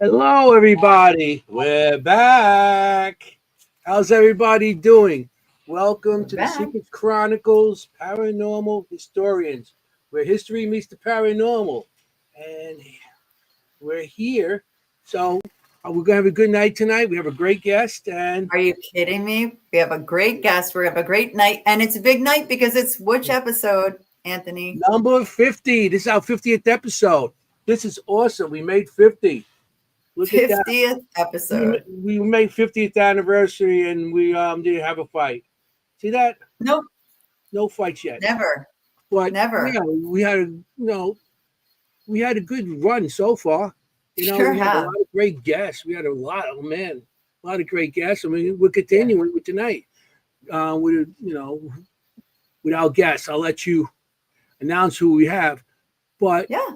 Hello, everybody. We're back. How's everybody doing? Welcome We're to the back. Secret Chronicles Paranormal Historians, where history meets the paranormal. And we're here. So, we're going to have a good night tonight. We have a great guest. And Are you kidding me? We have a great guest. We have a great night. And it's a big night because it's which episode, Anthony? number 50. This is our 50th episode. This is awesome. We made 50. Look at that. 50th episode. We made 50th anniversary and we didn't have a fight. See that? Nope, No fights yet. never. But Never. yeah, we had a good run so far. Sure We had a have. lot of great guests. We had a lot, oh man, a lot of great guests. I mean, we're continuing with tonight. With our guests, I'll let you announce who we have. But Yeah.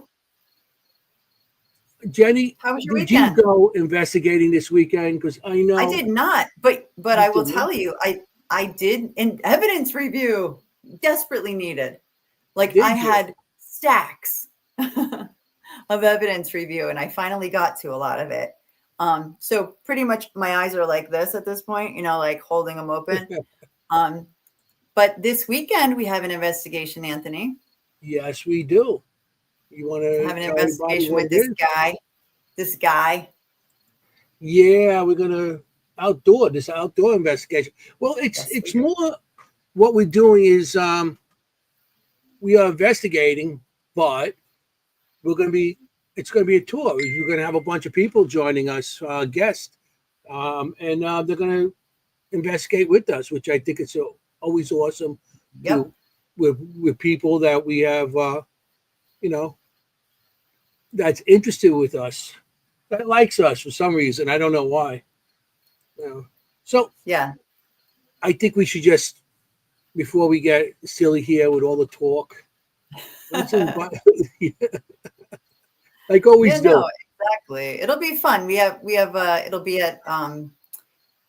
Jenny, How was your did you weekend? go investigating this weekend? Because I know I did not, but I will didn't. tell you, I did an evidence review desperately needed. Like I Did you? had stacks of evidence review, and I finally got to a lot of it. So pretty much my eyes are like this at this point, like holding them open. Um, but this weekend we have an investigation, Anthony. Yes, we do. You want I to have an tell everybody investigation what with it is? this guy. Yeah, we're gonna this outdoor investigation. Well, Yes, it's we do. more what we're doing is we are investigating, but we're gonna be it's gonna be a tour. We're gonna have a bunch of people joining us, guests, and they're gonna investigate with us, which I think it's always awesome Yep. to with people that we have, you know, that's interested with us, that likes us for some reason. I don't know why. So Yeah. I think we should just, before we get silly here with all the talk, let's invite, like always Yeah, no, do. exactly. It'll be fun. We have it'll be at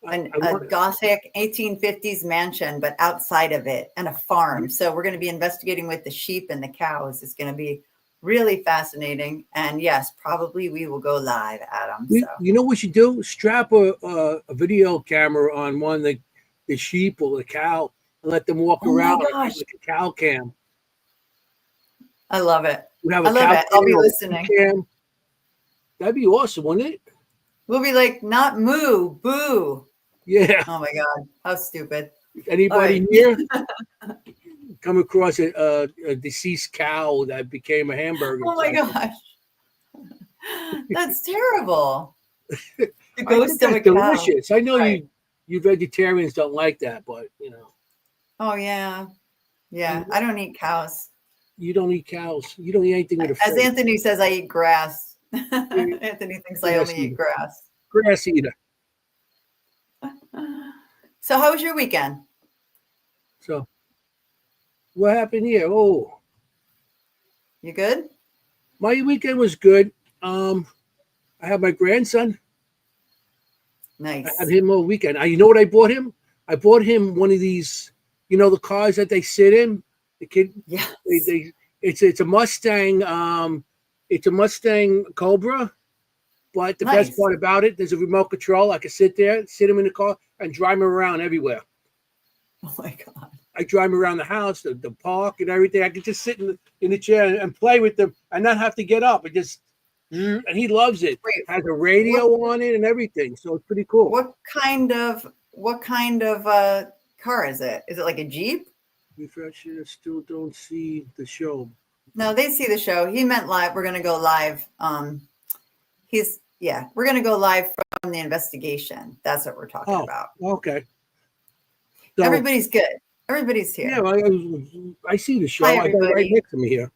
I a want, Gothic 1850s mansion, but outside of it, and a farm. So we're going to be investigating with the sheep and the cows. It's going to be really fascinating. And yes, probably we will go live, Adam. So you know what we should do? Strap a video camera on one of the sheep or the cow and let them walk oh my around gosh, like a cow cam. I love it. We have I a love cow it. I'll be cam or a sheep listening. cam. That'd be awesome, wouldn't it? We'll be like, not moo, boo. Yeah. Oh my God, how stupid. All Anybody right. here come across a deceased cow that became a hamburger or Oh my something? gosh. That's terrible. The I think ghost of that's a cow. delicious. I know Right. you vegetarians don't like that, but Oh yeah. Yeah. you, I don't eat cows. you don't eat cows. You don't eat anything with a As face. Anthony says, I eat grass. You're Anthony thinks I grass only eat eater. grass. Grass eater. So how was your weekend? So what happened here? Oh, You good? my weekend was good. I had my grandson. I had Nice. him all weekend. You know what I bought him? I bought him one of these, the cars that they sit in. The kid, Yes. it's a Mustang. It's a Mustang Cobra. But the best Nice. part about it, there's a remote control. I can sit there, sit him in the car, and drive him around everywhere. Oh my God. I drive him around the house, the park, and everything. I can just sit in the chair and play with them, and not have to get up. And he loves it. Wait, Has a radio what on it and everything, so it's pretty cool. what kind of car is it? Is it like a Jeep? Refresh it. Still don't see the show. No, they see the show. He meant live. We're gonna go live. We're gonna go live from the investigation. That's what we're talking Oh, about. okay. So Everybody's good. Everybody's yeah, here. I see the show. Hi I got it right everybody. next to me here.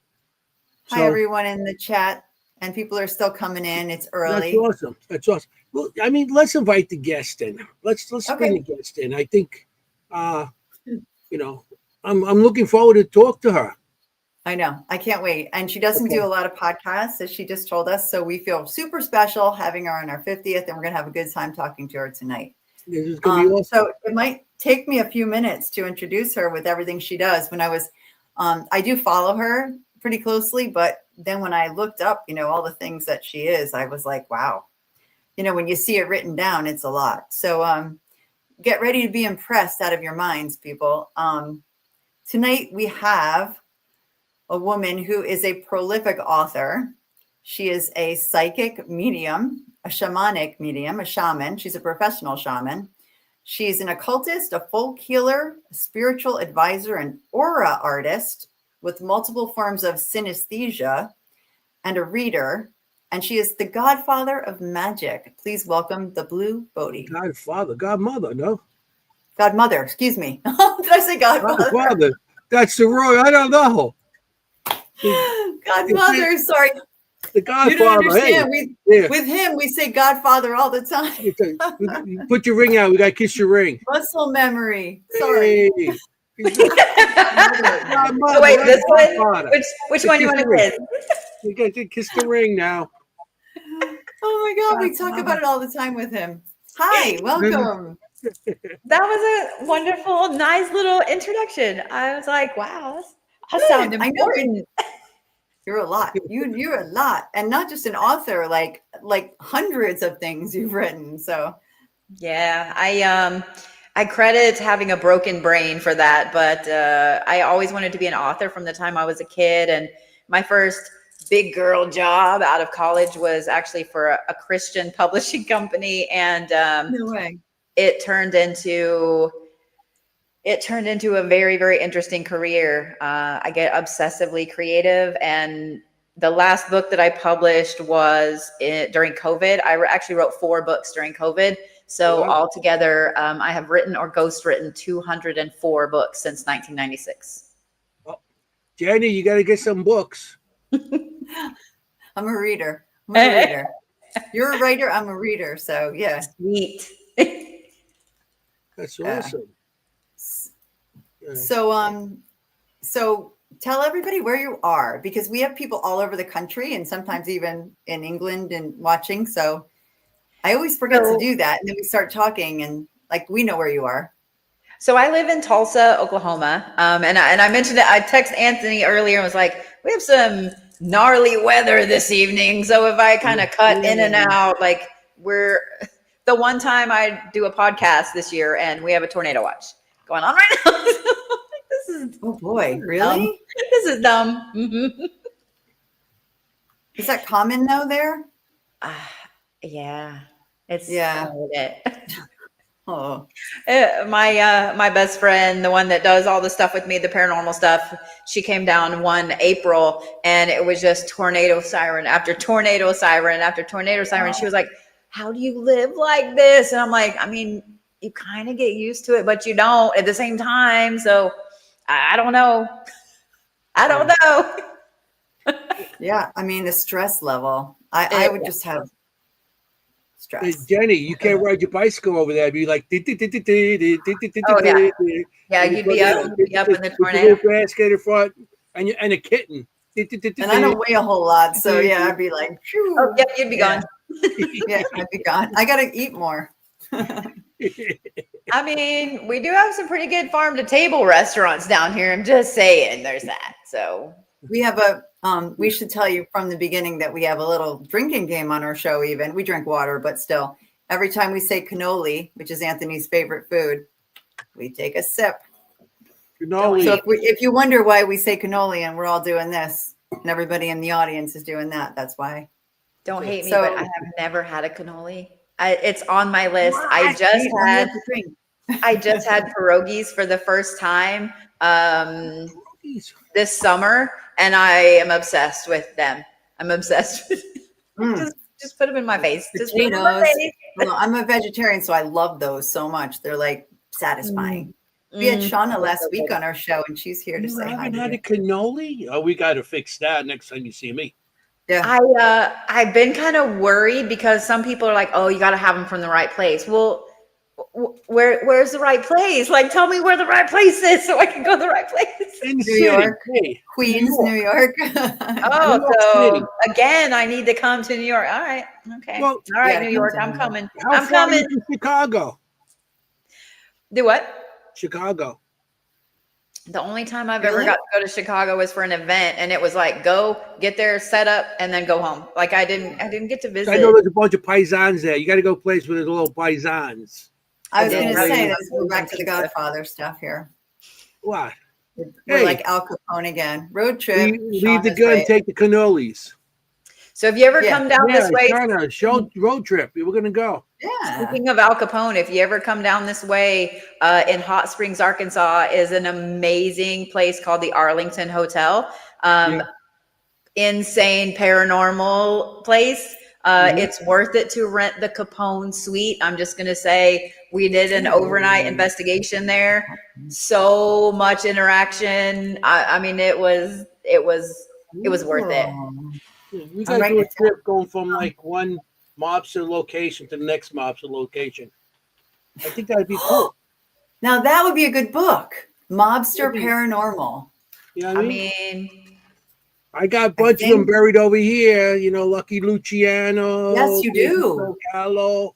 Hi So everyone in the chat. And people are still coming in. It's that's early. awesome. That's awesome. Well, I mean, let's invite the guest in. Let's bring Okay. the guest in. I think, uh, you know, I'm looking forward to talk to her. I know. I can't wait. And she doesn't do Okay, a lot of podcasts, as she just told us. So we feel super special having her on our 50th, and we're going to have a good time talking to her tonight. this is gonna be awesome. So it might take me a few minutes to introduce her with everything she does. I do follow her pretty closely, but then when I looked up, all the things that she is, I was like, wow. when you see it written down, it's a lot. So get ready to be impressed out of your minds, people. Tonight we have a woman who is a prolific author. She is a psychic medium, a shamanic medium, a shaman. She's a professional shaman. She's an occultist, a folk healer, a spiritual advisor, an aura artist with multiple forms of synesthesia, and a reader. And she is the godfather of magic. Please welcome the Blue Bodhi. Godmother, no? Godmother, excuse me. Did I say godfather? Godfather. That's the royal. I don't know. Godmother, sorry. The Godfather. You don't understand. Hey, with him, we say Godfather all the time. You put your ring out. We got to kiss your ring. Muscle memory. Sorry. Hey. Oh, wait, this one? Which one do you want to kiss? We got to kiss the ring now. Oh my God, we talk about it all the time with him. Hi, welcome. That was a wonderful, nice little introduction. I was like, wow, that sounds important. You're a lot. You're a lot, and not just an author. Like hundreds of things you've written. So, yeah, I credit having a broken brain for that, but I always wanted to be an author from the time I was a kid, and my first big girl job out of college was actually for a Christian publishing company, and no way. It turned into a very, very interesting career. I get obsessively creative, and the last book that I published was during COVID. I actually wrote 4 books during COVID. So altogether, I have written or ghostwritten 204 books since 1996. Well, Jenny, you got to get some books. I'm a reader. You're a writer. I'm a reader. So yeah. Sweet. That's awesome. Yeah. So tell everybody where you are, because we have people all over the country and sometimes even in England and watching. So I always forget to do that. And then we start talking and like, we know where you are. So I live in Tulsa, Oklahoma. And I mentioned it. I texted Anthony earlier and was like, we have some gnarly weather this evening. So if I kind of cut in and out, like the one time I do a podcast this year and we have a tornado watch going on right now. This is oh boy, really? Dumb. This is dumb. Mm-hmm. Is that common though there? Yeah, it's Oh, my best friend, the one that does all the stuff with me, the paranormal stuff, she came down one April and it was just tornado siren after tornado siren after tornado siren. Wow. She was like, how do you live like this? And I'm like, I mean, you kind of get used to it, but you don't at the same time. So I don't know. Yeah. I mean, the stress level, I would just have stress. Hey, Jenny, you can't ride your bicycle over there. It'd be like, yeah, you'd be up in the tornado. Basket in front and a kitten. And I don't weigh a whole lot. So yeah, I'd be like, phew. Oh, yeah, you'd be gone. Yeah, I'd be gone. I got to eat more. I mean, we do have some pretty good farm to table restaurants down here. I'm just saying there's that. So we have we should tell you from the beginning that we have a little drinking game on our show. Even we drink water, but still every time we say cannoli, which is Anthony's favorite food, we take a sip. Cannoli. So if you wonder why we say cannoli and we're all doing this and everybody in the audience is doing that, that's why. Don't hate me, but I have never had a cannoli. It's on my list. What? I just had pierogies for the first time this summer, and I am obsessed with them. I'm obsessed with just put them in my face. Just put them in my face. Well, I'm a vegetarian, so I love those so much. They're like satisfying. We had Shauna last week on our show, and she's here to say hi. You haven't had a cannoli? Oh, we got to fix that next time you see me. Yeah, I've been kind of worried because some people are like, "Oh, you got to have them from the right place." Well, where's the right place? Like, tell me where the right place is so I can go to the right place. In New York, Queens, New York. So again, I need to come to New York. All right, okay, well, all right, New York, I'm coming. I'm coming to Chicago. Do what? Chicago. The only time I've ever Really? got to go to Chicago was for an event, and it was like go get there, set up, and then go home. Like I didn't get to I know visit. there's a bunch of paisans there. You got to go place where there's little paisans. I was did going to have say, some this we're back to the pizza. Godfather stuff here. What? We're Hey. like Al Capone again. Road trip. Leave Sean the is gun, right. take the cannolis. So if you ever Yeah. come down Yeah, this way, China, show road trip. We were gonna go. Yeah. speaking of Al Capone, if you ever come down this way, in Hot Springs, Arkansas, is an amazing place called the Arlington Hotel. Yeah. Insane paranormal place. Mhm. It's worth it to rent the Capone suite. I'm just gonna say we did an overnight investigation there. So much interaction. I mean, it was worth it. Ooh. Yeah, we I'm gotta writing do a it down. trip going from like one mobster location to the next mobster location. I think that'd be cool. Now that would be a good book. Mobster Maybe. Paranormal. You know what I I mean? mean, I got a bunch of them buried over here. You know, Lucky Luciano. Yes, you do. Gallo.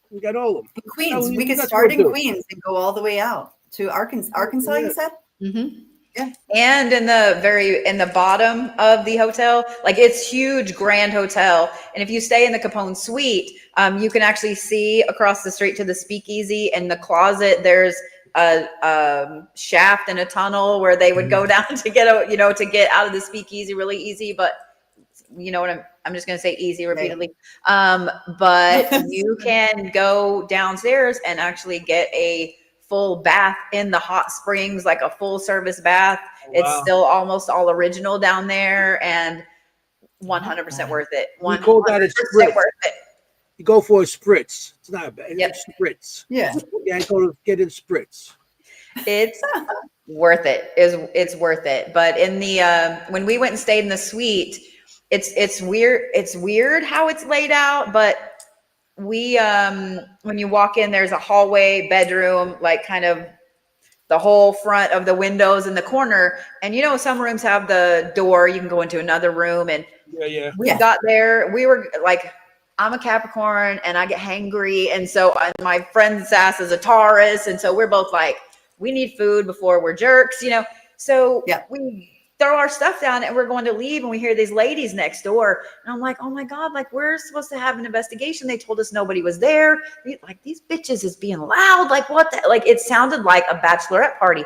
We got all of them. In Queens. Oh, we could that's start what in we'll do. Queens and go all the way out to Arkansas. Arkansas, Yeah. you said? mhm. Yeah. And in the bottom of the hotel, like it's huge, grand hotel. And if you stay in the Capone suite, you can actually see across the street to the speakeasy. In the closet, there's a shaft and a tunnel where they would go down to get to get out of the speakeasy really easy. But you know what I'm just going to say easy repeatedly. But you can go downstairs and actually get a full bath in the hot springs, like a full service bath. Wow. It's still almost all original down there and 100% worth it. We call that a 100% spritz. worth it. You go for a spritz. It's not bad. Yep. It's spritz. Yeah. Yeah, go to get in spritz. It's worth it. It's worth it. But in the when we went and stayed in the suite, it's weird. It's weird how it's laid out, but we when you walk in, there's a hallway, bedroom, like kind of the whole front of the windows in the corner. And some rooms have the door, you can go into another room. And Yeah. we got there, we were like, I'm a Capricorn and I get hangry. And so my friend Sass is a Taurus. And so we're both like, we need food before we're jerks, So we throw our stuff down and we're going to leave. And we hear these ladies next door. And I'm like, oh my God, like we're supposed to have an investigation. They told us nobody was there. Like these bitches is being loud. Like what the, like it sounded like a bachelorette party.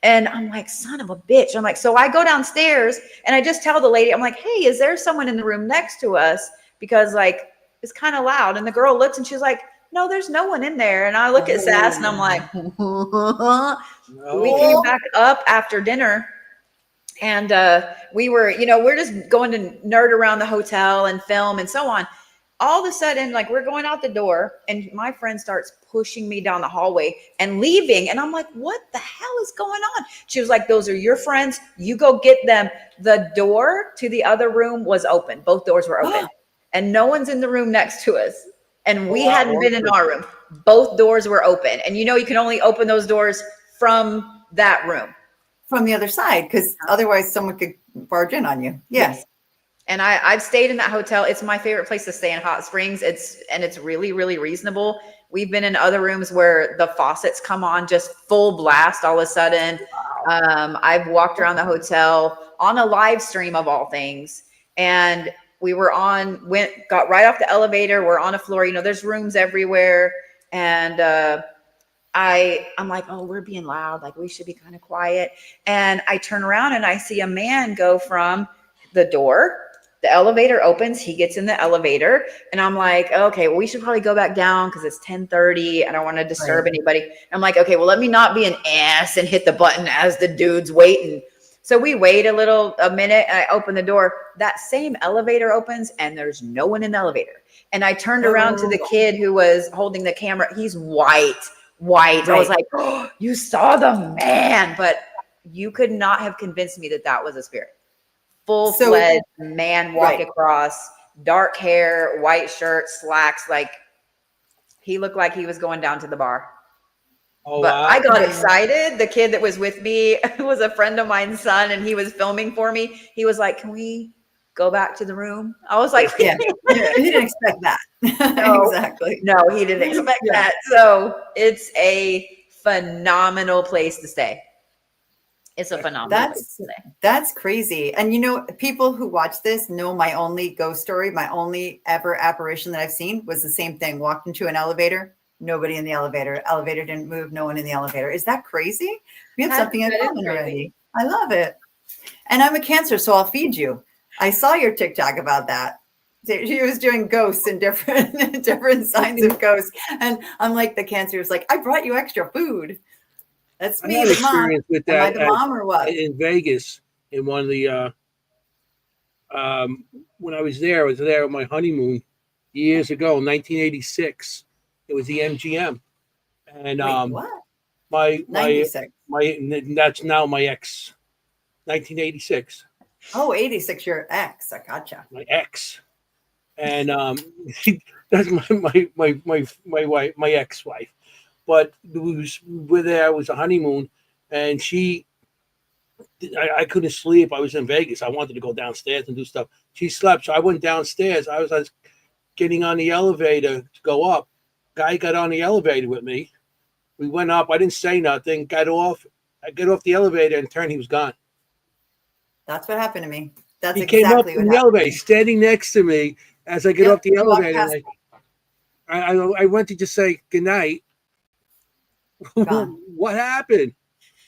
And I'm like, son of a bitch. I'm like, so I go downstairs and I just tell the lady, I'm like, hey, is there someone in the room next to us? Because like, it's kind of loud. And the girl looks and she's like, no, there's no one in there. And I look at Sass and I'm like, we came back up after dinner. And we were, we're just going to nerd around the hotel and film and so on. All of a sudden, like we're going out the door and my friend starts pushing me down the hallway and leaving. And I'm like, what the hell is going on? She was like, those are your friends. You go get them. The door to the other room was open. Both doors were open and no one's in the room next to us. And we hadn't been in our room. Both doors were open. And you can only open those doors from that room. From the other side, because otherwise someone could barge in on you. Yes. And I've stayed in that hotel. It's my favorite place to stay in Hot Springs. It's really, really reasonable. We've been in other rooms where the faucets come on just full blast all of a sudden. I've walked around the hotel on a live stream of all things. And we were got right off the elevator. We're on a floor, there's rooms everywhere. And I'm like, oh, we're being loud. Like we should be kind of quiet. And I turn around and I see a man go from the door. The elevator opens. He gets in the elevator. And I'm like, okay, well, we should probably go back down because it's 10:30. I don't want to disturb anybody. And I'm like, okay, well, let me not be an ass and hit the button as the dude's waiting. So we wait a minute and I open the door. That same elevator opens and there's no one in the elevator. And I turned around to the kid who was holding the camera. He's white. Right. I was like, oh, you saw the man, but you could not have convinced me that was a spirit. Full-fledged man walk across, dark hair, white shirt, slacks. Like he looked like he was going down to the bar. Oh, but wow. I got excited. The kid that was with me was a friend of mine's son, and he was filming for me. He was like, can we go back to the room? I was like, yeah. He didn't expect that. No, exactly. No, he didn't expect that. So it's a phenomenal place to stay. It's a phenomenal place That's to stay. that's crazy. And you know, people who watch this know my only ghost story, my only ever apparition that I've seen was the same thing. Walked into an elevator, nobody in the elevator. Elevator didn't move, no one in the elevator. Is that crazy? We have something in That is common crazy. already. I love it. And I'm a Cancer, so I'll feed you. I saw your TikTok about that. She was doing ghosts and different different signs of ghosts. And I'm like, the Cancer was like, I brought you extra food. That's I me, had the mom. experience with Am I that the mom or what? in Vegas in one of the when I was there on my honeymoon years ago, 1986. It was the MGM, and Wait, what? my 96. that's now my ex, 1986, Oh, 86, your ex. I gotcha. my ex, and that's my wife, my ex-wife. But we're there. It was a honeymoon, and I couldn't sleep. I was in Vegas. I wanted to go downstairs and do stuff. She slept, so I went downstairs. I was getting on the elevator to go up. Guy got on the elevator with me. We went up. I didn't say nothing. Got off. I got off the elevator and turned. He was gone. That's what happened to me. That's He came up exactly in what the happened to elevator, me. standing next to me as I get Yep, off the he walked elevator. past And I went to just say good night. Gone. What happened?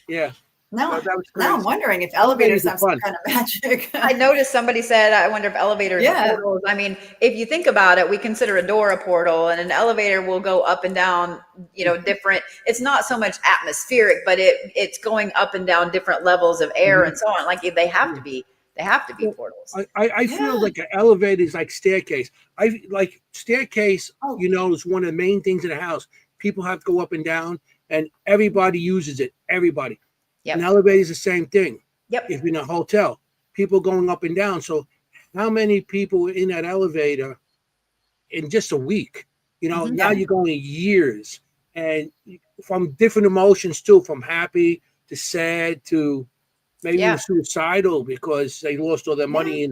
Yeah, Now, that was now I'm crazy. wondering if elevators Elevators are have some fun. kind of magic. I noticed somebody said, I wonder if elevators are Yeah. portals. I mean, if you think about it, we consider a door a portal, and an elevator will go up and down, different. It's not so much atmospheric, but it's going up and down different levels of air and so on. Like they have to be portals. I feel like an elevator is like staircase. I like staircase, Oh. is one of the main things in a house. People have to go up and down, and everybody uses it. Everybody. Yep. An elevator is the same thing. Yep. If in a hotel, people going up and down. So how many people were in that elevator in just a week? Now you're going years, and from different emotions too, from happy to sad to maybe even suicidal because they lost all their money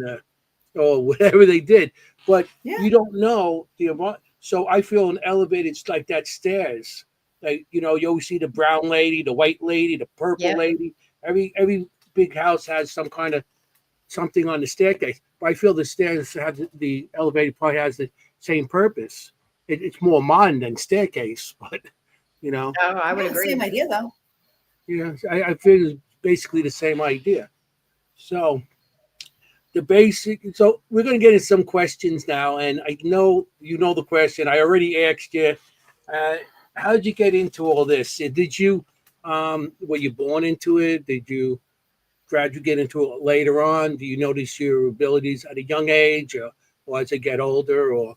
or whatever they did. But you don't know the amount. So I feel an elevator, it's like that stairs. Like, you always see the brown lady, the white lady, the purple lady. Every big house has some kind of something on the staircase. But I feel the stairs have the elevator probably has the same purpose. It's more modern than staircase, but Oh, I would agree. Same idea though. Yeah, I feel it's basically the same idea. So so we're going to get into some questions now, and I know the question. I already asked you. How did you get into all this? Did you were you born into it? Did you gradually get into it later on? Do you notice your abilities at a young age, or as you get older, or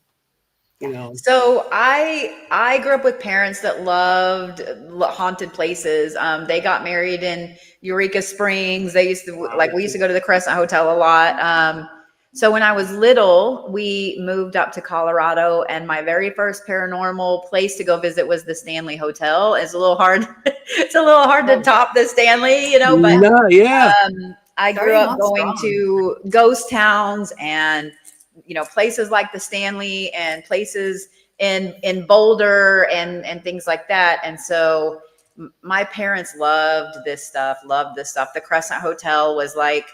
So I grew up with parents that loved haunted places. They got married in Eureka Springs. They used to we used to go to the Crescent Hotel a lot. So when I was little, we moved up to Colorado, and my very first paranormal place to go visit was the Stanley Hotel. It's a little hard. It's a little hard to top the Stanley, but no, yeah. I grew up going to ghost towns and places like the Stanley and places in Boulder and things like that. And so my parents loved this stuff. The Crescent Hotel was like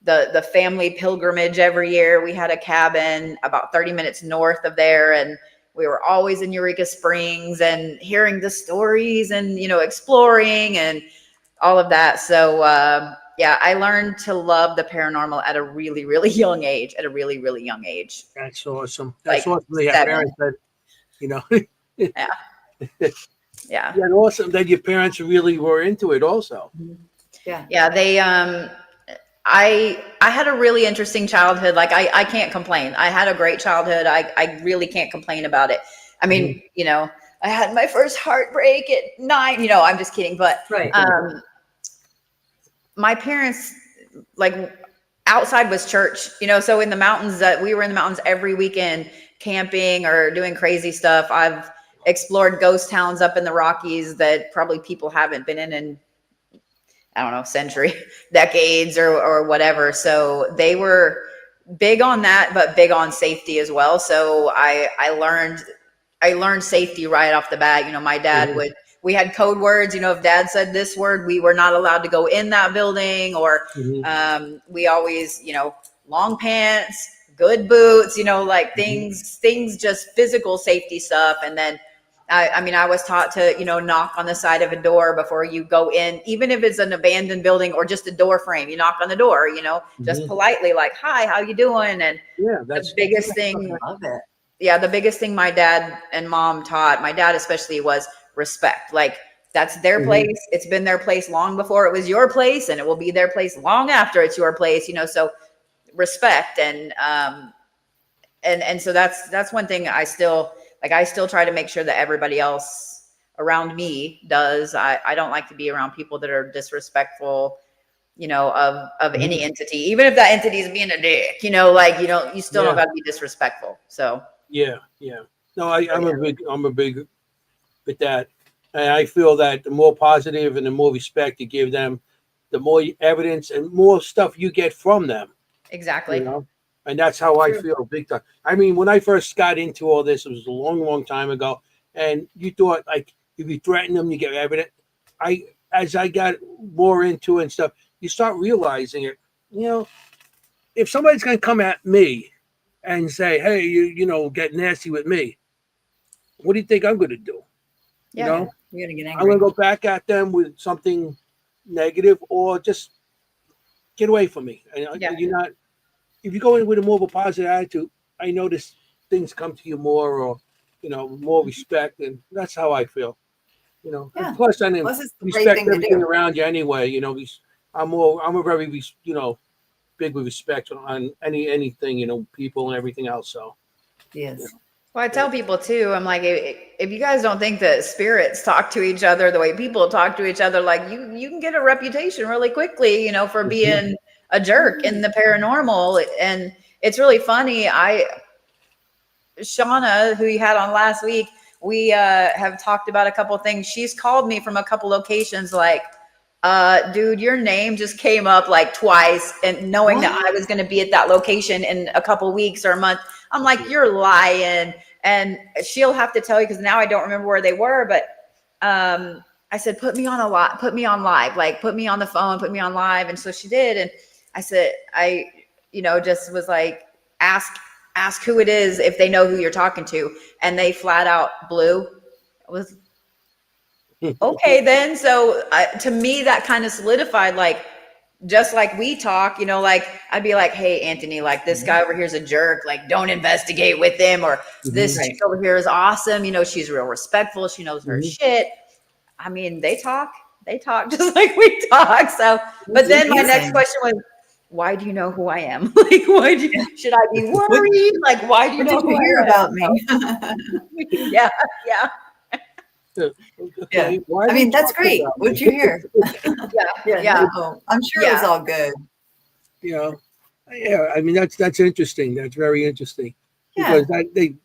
the family pilgrimage every year. We had a cabin about 30 minutes north of there, and we were always in Eureka Springs and hearing the stories and exploring and all of that. So I learned to love the paranormal at a really, really young age. That's awesome. That's Like awesome. They have 7. parents that, Yeah. Yeah, awesome that your parents really were into it also. Yeah. They, I had a really interesting childhood. Like I can't complain. I had a great childhood. I really can't complain about it. I mean, I had my first heartbreak at 9, I'm just kidding. But, my parents, like outside was church, so in the mountains we were in the mountains every weekend camping or doing crazy stuff. I've explored ghost towns up in the Rockies that probably people haven't been in I don't know, century, decades or whatever. So they were big on that, but big on safety as well. So I learned safety right off the bat. My dad we had code words, if dad said this word, we were not allowed to go in that building, or we always, long pants, good boots, like things, just physical safety stuff. And then I was taught to, knock on the side of a door before you go in, even if it's an abandoned building or just a door frame. You knock on the door, just politely, like, "Hi, how you doing?" And that's the biggest thing. I love it. Yeah, the biggest thing my dad and mom taught, my dad especially, was respect. Like, that's their place. It's been their place long before it was your place, and it will be their place long after it's your place. So respect, and so that's one thing I still try to make sure that everybody else around me does. I don't like to be around people that are disrespectful, of any entity, even if that entity is being a dick, you still don't got to be disrespectful. So yeah. No, I'm a big with that. And I feel that the more positive and the more respect you give them, the more evidence and more stuff you get from them. Exactly. And that's how I feel big time. I mean, when I first got into all this, it was a long, long time ago. And you thought, like, if you threaten them, you get evidence. As I got more into it and stuff, you start realizing it. If somebody's going to come at me and say, "Hey, you get nasty with me," what do you think I'm going to do? Yeah, you're going to get angry. I'm going to go back at them with something negative, or just get away from me. You're not. If you go in with a more of a positive attitude, I notice things come to you more, or more respect, and that's how I feel. And plus I respect everything around you anyway. I'm a very big with respect on anything, people and everything else. So yes. Well, I tell people too, I'm like, if you guys don't think that spirits talk to each other the way people talk to each other, like you can get a reputation really quickly, for being a jerk in the paranormal. And it's really funny. Shauna, who you had on last week, we have talked about a couple of things. She's called me from a couple locations, like, dude, your name just came up like twice, and knowing that I was going to be at that location in a couple weeks or a month. I'm like, you're lying. And she'll have to tell you, because now I don't remember where they were, but I said, put me on live, like put me on the phone, put me on live. And so she did. And I said, just was like, ask who it is, if they know who you're talking to. And they flat out blew. It was okay then. So to me, that kind of solidified, like, just like we talk, like I'd be like, "Hey, Anthony, like this guy over here is a jerk. Like, don't investigate with him." Or this chick over here is awesome. She's real respectful. She knows her shit. I mean, they talk just like we talk. So, but then my next question was, why do you know who I am? Like, should I be worried? Like, why do you know who I hear am? about me? Yeah. Okay. I mean, that's great. What'd you hear? Yeah. No, I'm sure it was all good. Yeah. I mean, that's interesting. That's very interesting. Because they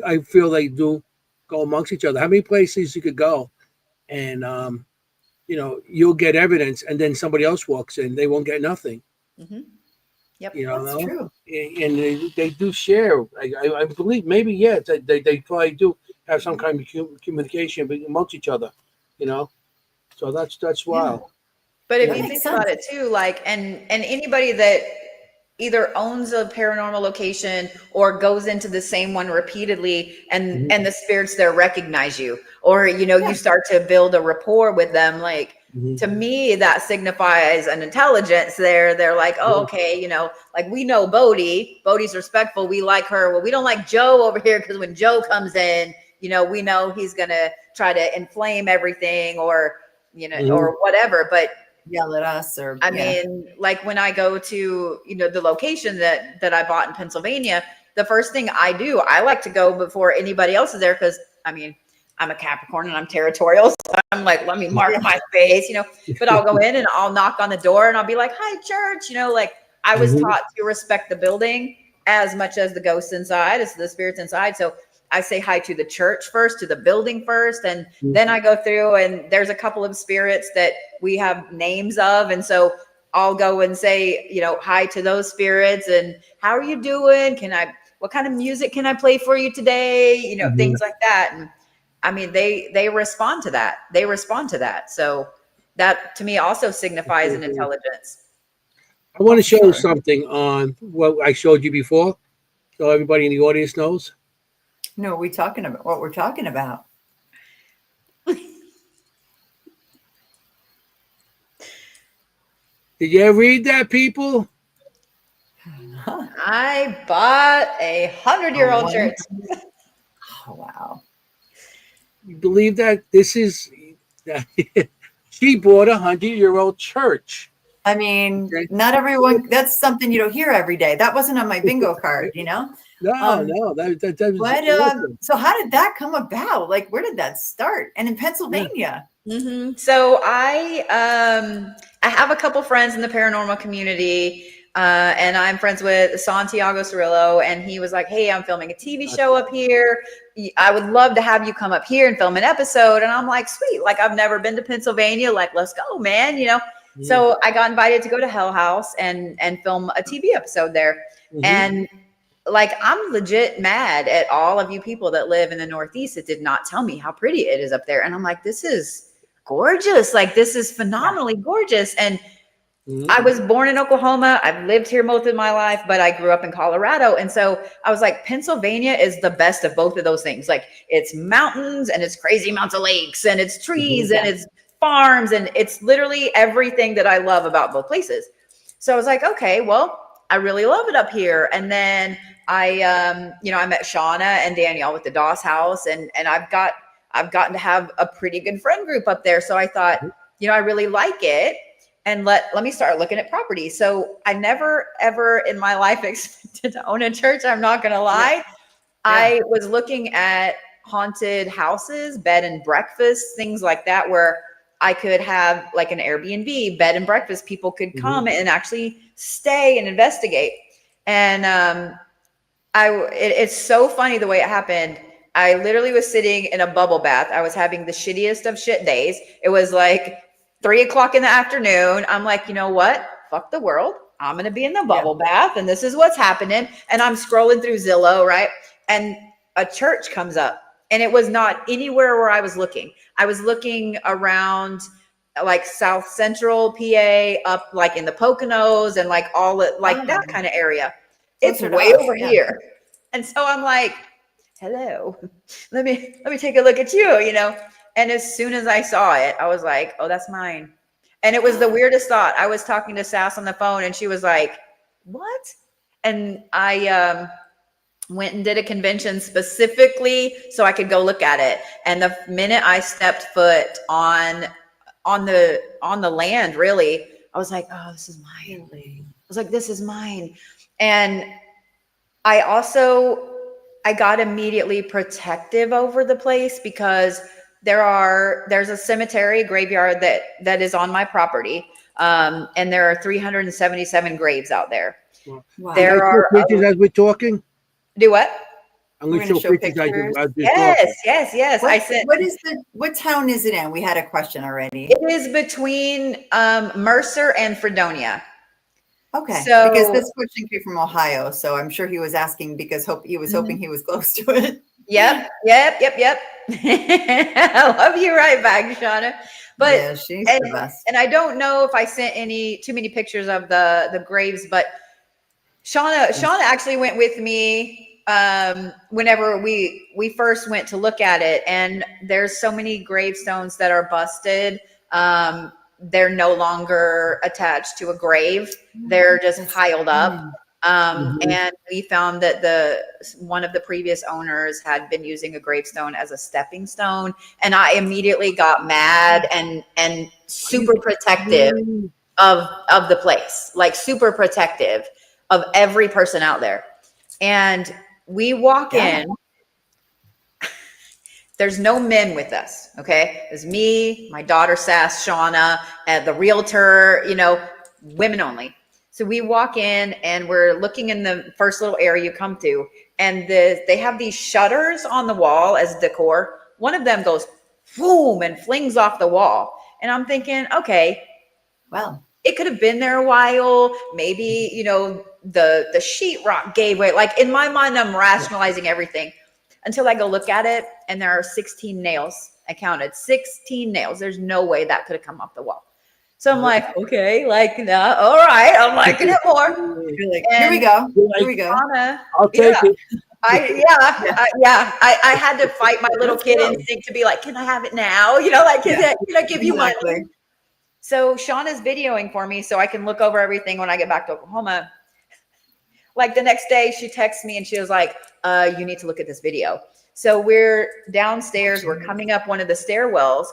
I feel they do go amongst each other. How many places you could go, and you'll get evidence, and then somebody else walks in, they won't get nothing. Mm-hmm. Yep, that's true. And they do share. I believe maybe they probably do have some kind of communication amongst each other. So that's wild. But if you think about it too, like, and anybody that either owns a paranormal location or goes into the same one repeatedly, and the spirits there recognize you, or you start to build a rapport with them, like, to me that signifies an intelligence there. They're like, oh, okay, like, we know Bodhi's respectful, we like her. Well, we don't like Joe over here, because when Joe comes in, we know he's gonna try to inflame everything, or or whatever. But yell at us, or I mean, like, when I go to the location that I bought in Pennsylvania, the first thing I do, I like to go before anybody else is there, because I mean, I'm a Capricorn and I'm territorial, so I'm like, let me mark my space, but I'll go in and I'll knock on the door and I'll be like, "Hi, church," like, I was taught to respect the building as much as the ghosts inside, as the spirits inside. So I say hi to the church first, to the building first, and then I go through, and there's a couple of spirits that we have names of, and so I'll go and say, hi to those spirits, and how are you doing? What kind of music can I play for you today? Things like that. And I mean, they respond to that. They respond to that. So that to me also signifies an intelligence. I want Oh, to show sure. something on what I showed you before, so everybody in the audience knows. No, we talking about what we're talking about. Did you ever read that, people? I bought a 100-year-old church. Oh, wow. You believe that this is? She bought a 100-year-old church. I mean, Okay. not everyone, that's something you don't hear every day. That wasn't on my bingo card, you know? No, that was What, awesome. so how did that come about? Like, where did that start? And in Pennsylvania? Mm-hmm. So I have a couple friends in the paranormal community, and I'm friends with Santiago Cirillo, and he was like, "Hey, I'm filming a TV show up here. I would love to have you come up here and film an episode." And I'm like, "Sweet! Like I've never been to Pennsylvania. Like let's go, man. You know." Mhm. So I got invited to go to Hell House and film a TV episode there, Mhm. and like I'm legit mad at all of you people that live in the Northeast that did not tell me how pretty it is up there. And I'm like, this is gorgeous. Like this is phenomenally gorgeous. And Mhm. I was born in Oklahoma. I've lived here most of my life, but I grew up in Colorado. And so I was like, Pennsylvania is the best of both of those things. Like it's mountains and it's crazy amounts of lakes and it's trees and it's farms and it's literally everything that I love about both places. So I was like, okay, well, I really love it up here. And then I met Shauna and Danielle with the Doss House, and I've gotten to have a pretty good friend group up there. So I thought, I really like it, and let me start looking at property. So I never ever in my life expected to own a church. I'm not gonna lie. Yeah. I was looking at haunted houses, bed and breakfast, things like that, where I could have like an Airbnb bed and breakfast. People could come and actually stay and investigate. And it's so funny the way it happened. I literally was sitting in a bubble bath. I was having the shittiest of shit days. It was like 3:00 in the afternoon. I'm like, you know what? Fuck the world. I'm going to be in the bubble bath and this is what's happening. And I'm scrolling through Zillow, right? And a church comes up and it was not anywhere where I was looking. I was looking around like South Central PA, up like in the Poconos and like all it, like that kind of area. It's way over here. And so I'm like, hello, let me take a look at you, And as soon as I saw it, I was like, oh, that's mine. And it was the weirdest thought. I was talking to Sass on the phone and she was like, what? And I went and did a convention specifically so I could go look at it. And the minute I stepped foot on the land, really, I was like, oh, this is mine. I was like, this is mine. And I got immediately protective over the place because there's a cemetery graveyard that is on my property. And there are 377 graves out there. Wow. There are pictures as we're talking. Do what? I'm going to show pictures. Yes. What town is it in? We had a question already. It is between Mercer and Fredonia. Okay. So, because this question came from Ohio, so I'm sure he was asking because he was hoping he was close to it. Yep. I love you right back, Shauna. But yeah, she's the best. And I don't know if I sent too many pictures of the graves, but Shauna actually went with me whenever we first went to look at it, and there's so many gravestones that are busted. They're no longer attached to a grave. They're just piled up. And we found that one of the previous owners had been using a gravestone as a stepping stone. And I immediately got mad and super protective of the place, like super protective of every person out there. And we walk in. There's no men with us, okay? It's me, my daughter Sass, Shauna, and the realtor, women only. So we walk in and we're looking in the first little area you come to, and they have these shutters on the wall as decor. One of them goes boom and flings off the wall. And I'm thinking, okay, well, it could have been there a while. Maybe, the sheetrock gave way. Like in my mind, I'm rationalizing everything. until I go look at it, and there are 16 nails. I counted 16 nails. There's no way that could have come off the wall. So I'm like, okay, like, all right, I'm liking it more. You're like, here we go. Here we go. Anna, I'll take it. I had to fight my little kid instinct to be like, can I have it now? You know, like, can I give you money? So Shauna's videoing for me so I can look over everything when I get back to Oklahoma. Like the next day she texts me and she was like, you need to look at this video. So we're downstairs, we're coming up one of the stairwells,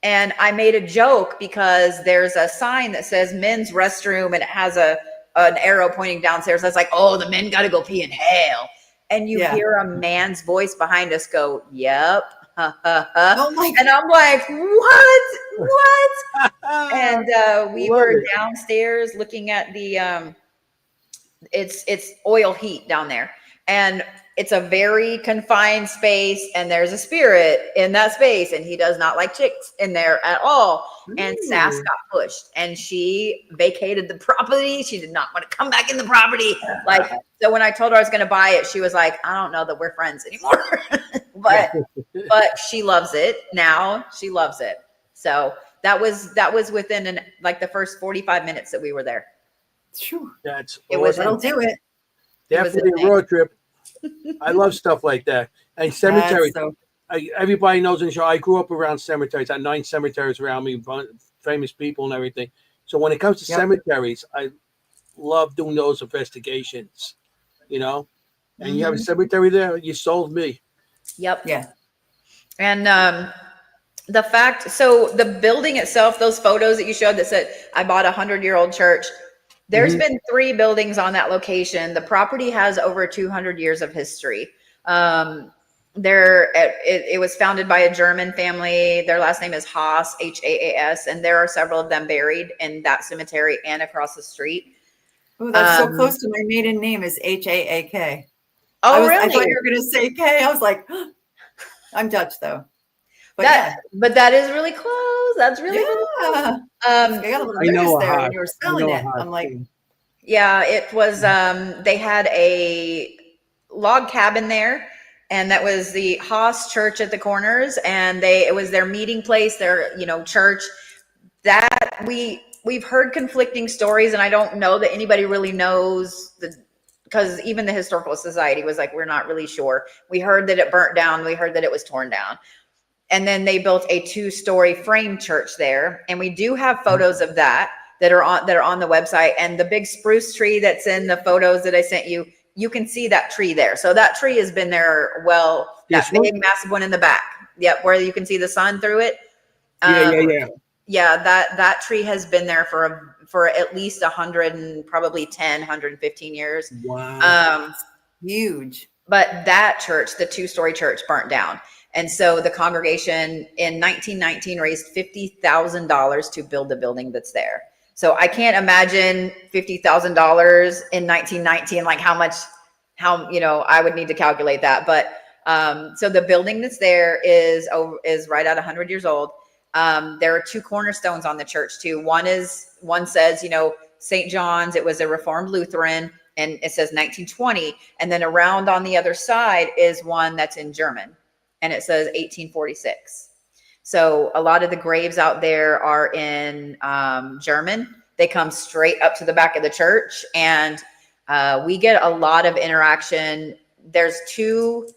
and I made a joke because there's a sign that says men's restroom and it has an arrow pointing downstairs. I was like, oh, the men got to go pee in hell. And you hear a man's voice behind us go, yep. Oh my God. And I'm like, what? And we were downstairs looking at the, it's oil heat down there. And it's a very confined space, and there's a spirit in that space, and he does not like chicks in there at all. And Sass got pushed, and she vacated the property. She did not want to come back in the property. Like, so when I told her I was going to buy it, she was like, I don't know that we're friends anymore. but she loves it now. She loves it. So that was within like the first 45 minutes that we were there. That's That'll do it. Definitely a road trip. I love stuff like that. And cemeteries. Everybody knows in show. I grew up around cemeteries. I had 9 cemeteries around me, famous people and everything. So when it comes to cemeteries, I love doing those investigations. You know, and you have a cemetery there. You sold me. Yep. Yeah. And the fact, so the building itself, those photos that you showed that said I bought a 100-year-old church. There's been 3 buildings on that location. The property has over 200 years of history. It was founded by a German family. Their last name is Haas, Haas, and there are several of them buried in that cemetery and across the street. Oh, that's so close to my maiden name is Haak. Oh, really? I thought you were going to say K. I was like, I'm Dutch though. But that is really close. That's really close. I got a little nervous there when you were spelling it. I'm like, yeah, it was. They had a log cabin there, and that was the Haas Church at the corners, and it was their meeting place, their church. That we've heard conflicting stories, and I don't know that anybody really knows because even the Historical Society was like, we're not really sure. We heard that it burnt down. We heard that it was torn down. And then they built a 2-story frame church there. And we do have photos of that are on the website. And the big spruce tree that's in the photos that I sent you, you can see that tree there. So that tree has been there. Well, that big massive one in the back. Yep. Where you can see the sun through it. Yeah. That tree has been there for at least 100 and probably 115 years. Wow. Huge. But that church, the 2-story church, burnt down. And so the congregation in 1919 raised $50,000 to build the building that's there. So I can't imagine $50,000 in 1919, like how I would need to calculate that. But so the building that's there is right at 100 years old. There are 2 cornerstones on the church too. One says, St. John's, it was a Reformed Lutheran, and it says 1920. And then around on the other side is one that's in German, and it says 1846. So a lot of the graves out there are in German. They come straight up to the back of the church, and we get a lot of interaction. There's two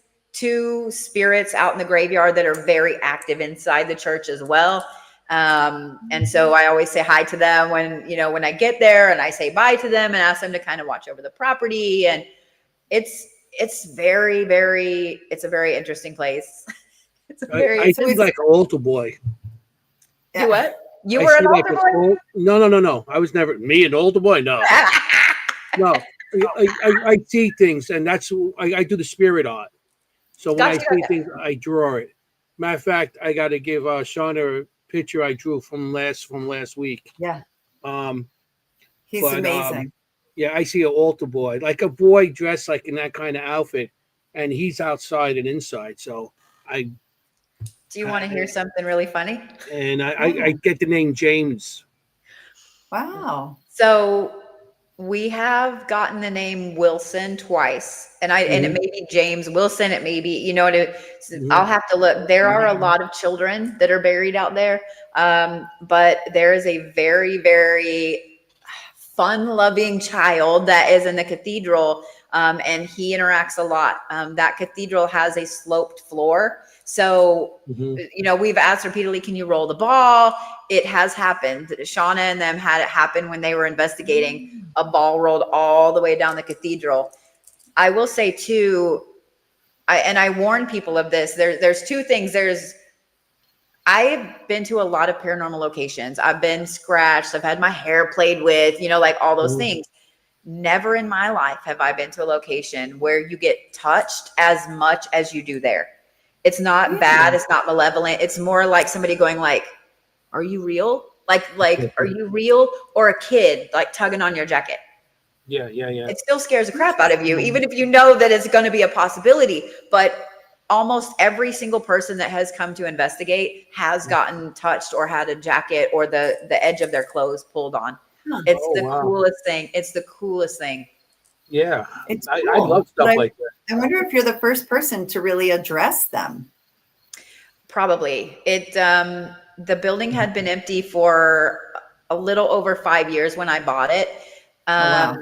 spirits out in the graveyard that are very active inside the church as well. And so I always say hi to them when I get there, and I say bye to them and ask them to kind of watch over the property. And it's a very interesting place. I seem like an altar boy. Yeah. You what? You were an altar boy? No. I was never an altar boy. No, no. I see things, and that's I do the spirit art. So when I see things, I draw it. Matter of fact, I got to give Shauna a picture I drew from last week. Yeah. He's but, amazing. Yeah, I see an altar boy, like a boy dressed like in that kind of outfit, and he's outside and inside. So I. Do you want to hear something really funny? And I get the name James. Wow. So We have gotten the name Wilson twice, and it may be James Wilson. It may be, you know, I'll have to look. There are a lot of children that are buried out there, but there is a very, very fun-loving child that is in the cathedral, and he interacts a lot. That cathedral has a sloped floor, so you know, we've asked repeatedly, can you roll the ball? It has happened. Shauna and them had it happen when they were investigating. A ball rolled all the way down the cathedral. I will say too, I warn people of this. There's two things. I've been to a lot of paranormal locations. I've been scratched. I've had my hair played with, you know, like all those things. Never in my life have I been to a location where you get touched as much as you do there. It's not bad. It's not malevolent. It's more like somebody going like, are you real? Like, are you real? Or a kid like tugging on your jacket. Yeah. It still scares the crap out of you, even if you know that it's going to be a possibility. But almost every single person that has come to investigate has gotten touched or had a jacket or the edge of their clothes pulled on. It's coolest thing. It's the coolest thing. Yeah. It's I cool. love stuff like that. I wonder if you're the first person to really address them. Probably. The building had been empty for a little over 5 years when I bought it. Wow.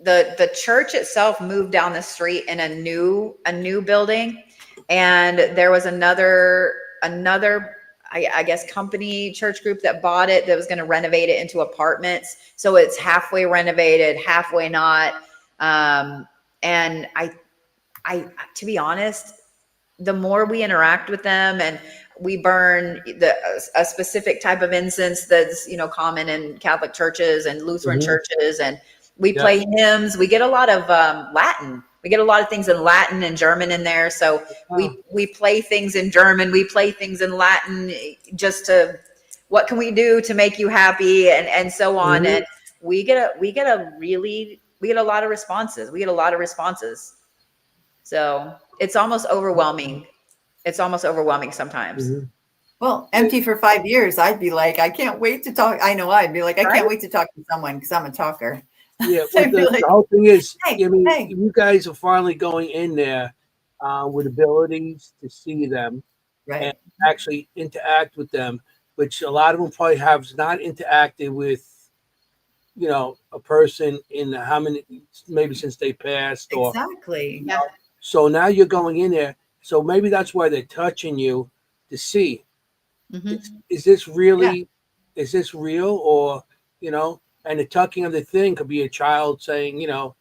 The church itself moved down the street in a new building, and there was another I guess company church group that bought it that was going to renovate it into apartments. So it's halfway renovated, halfway not. And I to be honest, the more we interact with them and we burn a specific type of incense that's, you know, common in Catholic churches and Lutheran churches, and we play hymns. We get a lot of Latin. We get a lot of things in Latin and German in there. So we play things in German. We play things in Latin just to, what can we do to make you happy, and so on. And we get a lot of responses. We get a lot of responses. So it's almost overwhelming. It's almost overwhelming sometimes. Well, empty for 5 years, I'd be like, I can't wait to talk. I know I'd be like, I can't wait to talk to someone because I'm a talker. Yeah, So well, I'd be the whole thing is, hey, I mean, hey. you guys are finally going in there with abilities to see them Right. and actually interact with them, which a lot of them probably have not interacted with, you know, a person in how many, maybe since they passed, or Exactly. Yeah. so now you're going in there. So maybe that's why they're touching you to see, is this really, is this real, or, you know, and the tucking of the thing could be a child saying, you know,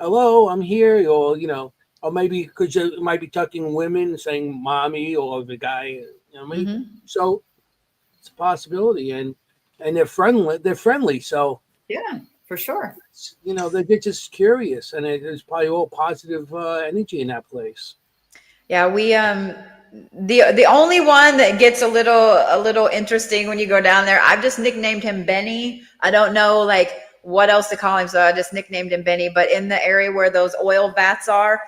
hello, I'm here, or, you know, or maybe because you might be tucking women saying mommy, or the guy, you know what I mean? So it's a possibility, and they're friendly. So Yeah, for sure. you know, they're just curious, and there's probably all positive energy in that place. Yeah, we the only one that gets a little interesting when you go down there, I've just nicknamed him Benny. I don't know like what else to call him, so I just nicknamed him Benny. But in the area where those oil vats are,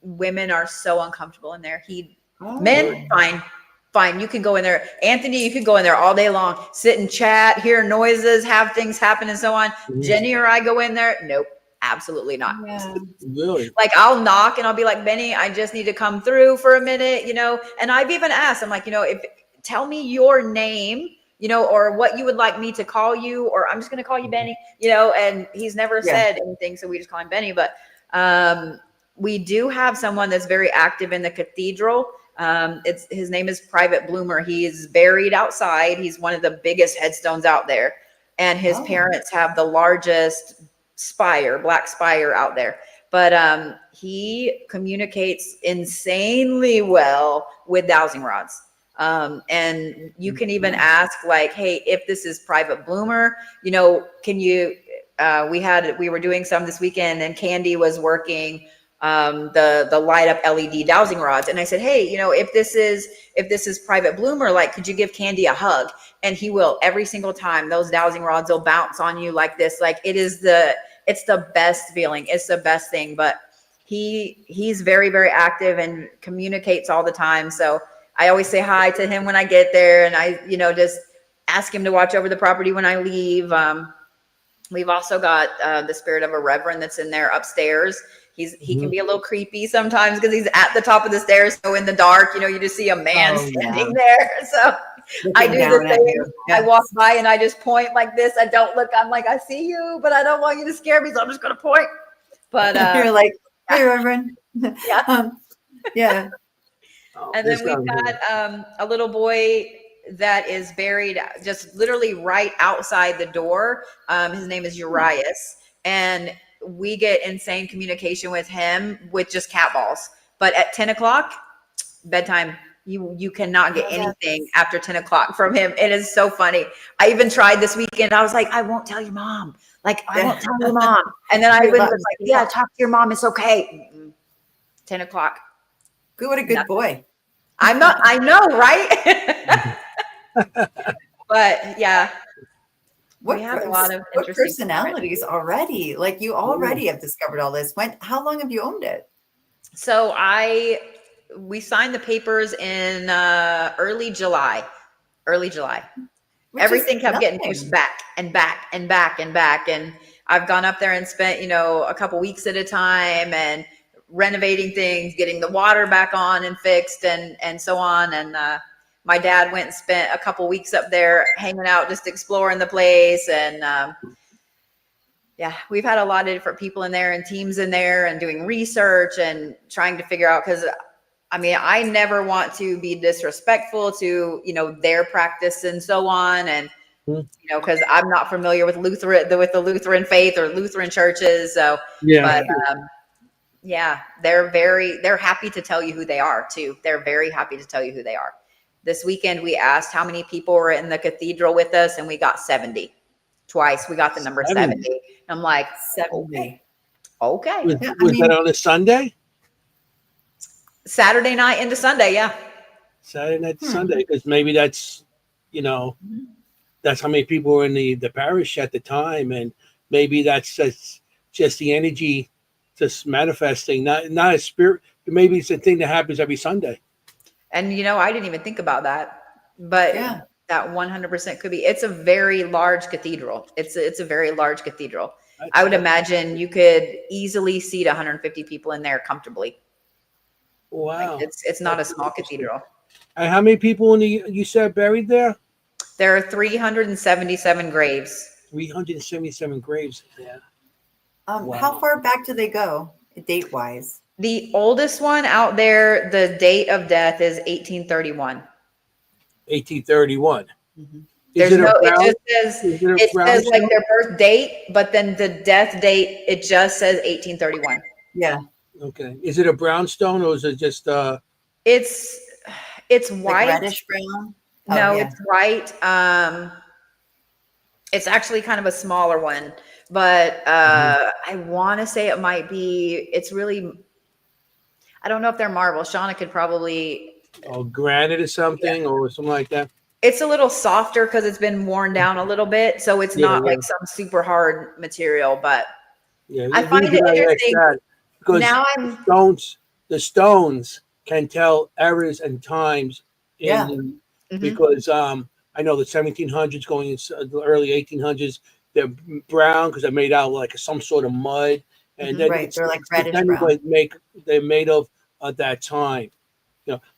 women are so uncomfortable in there. Men, fine, you can go in there. Anthony, you could go in there all day long, sit and chat, hear noises, have things happen, and so on. Jenny or I go in there, nope. Absolutely not. Yeah. Really? Like I'll knock and I'll be like, Benny, I just need to come through for a minute, you know? And I've even asked, I'm like, you know, tell me your name, you know, or what you would like me to call you, or I'm just going to call you Benny, you know? And he's never said anything. So we just call him Benny. But we do have someone that's very active in the cathedral. His name is Private Bloomer. He's buried outside. He's one of the biggest headstones out there. And his parents have the largest black spire out there. But he communicates insanely well with dowsing rods. And you can even ask like, hey, if this is Private Bloomer, you know, can you, we were doing some this weekend, and Candy was working the light up LED dowsing rods. And I said, hey, you know, if this is Private Bloomer, like, could you give Candy a hug? And he will. Every single time those dowsing rods will bounce on you like this. Like it's the best feeling. It's the best thing. But he's very, very active and communicates all the time. So I always say hi to him when I get there, and I, you know, just ask him to watch over the property when I leave. We've also got the spirit of a reverend that's in there upstairs. He can be a little creepy sometimes because he's at the top of the stairs. So in the dark, you just see a man standing there. So I do the same. Yes. I walk by and I just point like this. I don't look. I'm like, I see you, but I don't want you to scare me. So I'm just going to point. But you're like, hey, Reverend. Yeah. Yeah. And then we've got a little boy that is buried just literally right outside the door. His name is Urias, and we get insane communication with him with just cat balls. But at 10 o'clock, bedtime, you cannot get anything after 10 o'clock from him. It is so funny. I even tried this weekend. I was like, I won't tell your mom. Like, I won't tell your mom. And then I was like, yeah, talk to your mom. It's okay. 10 o'clock. What a good boy. I know, right? But yeah, we have a lot of interesting personalities already. Like you already have discovered all this. How long have you owned it? So we signed the papers in early July. Everything kept getting pushed back and back and back and back. And I've gone up there and spent, a couple weeks at a time and renovating things, getting the water back on and fixed and so on. And my dad went and spent a couple weeks up there hanging out, just exploring the place. And yeah, we've had a lot of different people in there and teams in there and doing research and trying to figure out, because I never want to be disrespectful to, their practice and so on. And, because I'm not familiar with the Lutheran faith or Lutheran churches. So, yeah. But, yeah, they're happy to tell you who they are too. They're very happy to tell you who they are. This weekend, we asked how many people were in the cathedral with us, and we got 70. Twice we got the number 70. I'm like, 70. Okay. Was that on a Sunday? Saturday night into Sunday, yeah. Saturday night to Sunday, because maybe that's, that's how many people were in the parish at the time, and maybe that's just the energy just manifesting, not a spirit. Maybe it's a thing that happens every Sunday. And I didn't even think about that, but yeah, that 100% could be. It's a very large cathedral. It's a very large cathedral. I would imagine you could easily seat 150 people in there comfortably. Wow, it's not a small cathedral. And how many people you said buried there? There are 377 graves. 377 graves. Yeah. Wow. How far back do they go, date-wise? The oldest one out there, the date of death is 1831. 1831. Mm-hmm. It says like their birth date, but then the death date, it just says 1831. Yeah. Okay. Is it a brownstone or is it just It's white. Like reddish brown? No, it's white. It's actually kind of a smaller one, but I want to say it might be, I don't know if they're marble. Shauna could probably. Granite or something or something like that. It's a little softer because it's been worn down a little bit. So it's not like some super hard material, but I find it interesting. Because now the stones can tell eras and times. Because I know the 1700s going into the early 1800s, they're brown because they're made out of like some sort of mud. And then they're like reddish brown. They're made of at that time.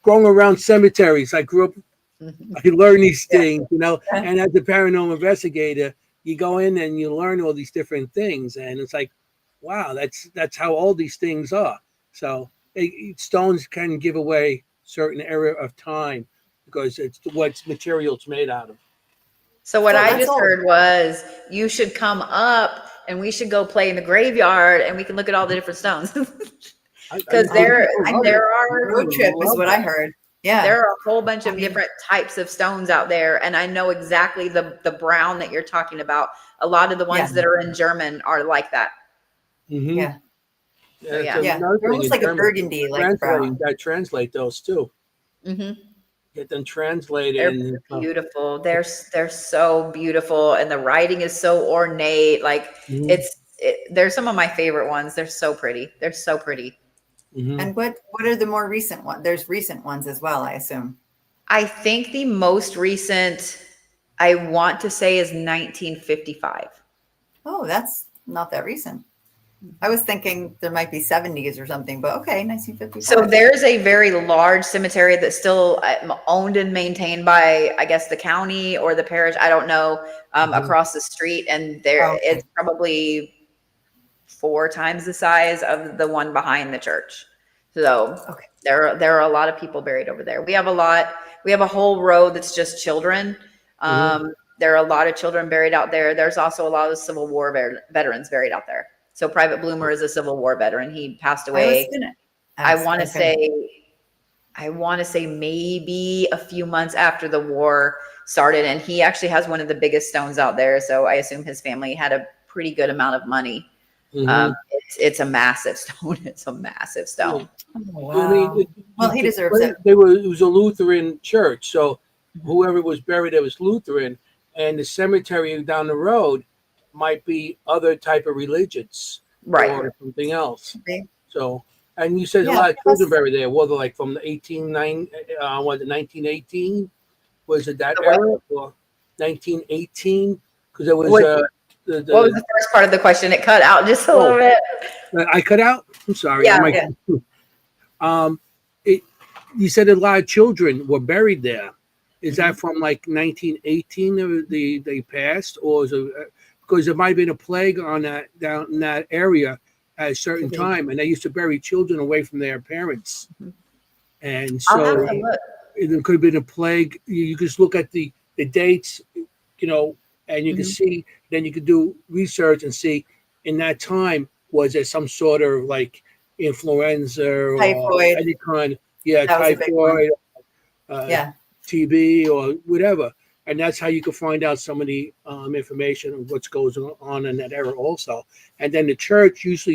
Growing around cemeteries, I grew up. I learn these things, and as a paranormal investigator, you go in and you learn all these different things, and it's like, wow, that's how all these things are. So stones can give away certain era of time because it's what material it's made out of. So what I just heard was you should come up and we should go play in the graveyard and we can look at all the different stones. Because there are road trip is what I heard. Yeah. There are a whole bunch of different types of stones out there. And I know exactly the brown that you're talking about. A lot of the ones that are in German are like that. Mm-hmm. Yeah. They're almost like a burgundy, like brown. I translate those too. Mm-hmm. Get them translated. They're beautiful. They're so beautiful, and the writing is so ornate. Like they're some of my favorite ones. They're so pretty. They're so pretty. Mm-hmm. And what are the more recent ones? There's recent ones as well, I assume. I think the most recent, I want to say, is 1955. Oh, that's not that recent. I was thinking there might be 70s or something, but okay, 1955. So there's a very large cemetery that's still owned and maintained by, I guess, the county or the parish. I don't know, across the street, and it's probably 4 times the size of the one behind the church. So there are a lot of people buried over there. We have a whole row that's just children. There are a lot of children buried out there. There's also a lot of Civil War veterans buried out there. So Private Bloomer is a Civil War veteran. He passed away. I want to say maybe a few months after the war started, and he actually has one of the biggest stones out there. So I assume his family had a pretty good amount of money. It's a massive stone. It's a massive stone. Oh, wow. Well, he deserves it. It was a Lutheran church, so whoever was buried there was Lutheran, and the cemetery down the road might be other type of religions, right, or something else. Okay. So, and you said a lot of children buried there. Were they like from the 1918? Was it that era or 1918? Because there was what was the first part of the question? It cut out just a little bit. I cut out. I'm sorry. Yeah. You said a lot of children were buried there. Is that from like 1918 they passed, or is it, because there might have been a plague on that down in that area at a certain time, and they used to bury children away from their parents, and so it could have been a plague. You just look at the dates, and you can see. Then you could do research and see in that time was there some sort of like influenza or typhoid, any kind, typhoid, TB or whatever. And that's how you can find out some of the information of what's goes on in that era also. And then the churches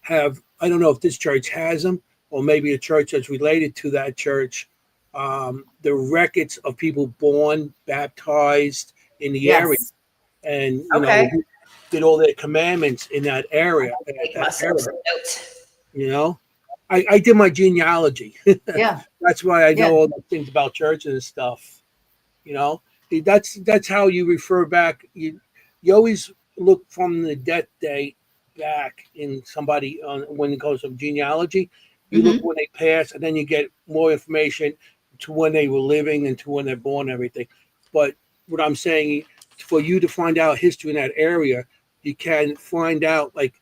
have, I don't know if this church has them, or maybe a church that's related to that church, the records of people born, baptized in the area. And, did all their commandments in that area. I did my genealogy. That's why I know all the things about churches and stuff. That's how you refer back. You always look from the death date back in somebody when it goes to genealogy. You look when they pass, and then you get more information to when they were living and to when they're born and everything. But what I'm saying, for you to find out history in that area, you can find out like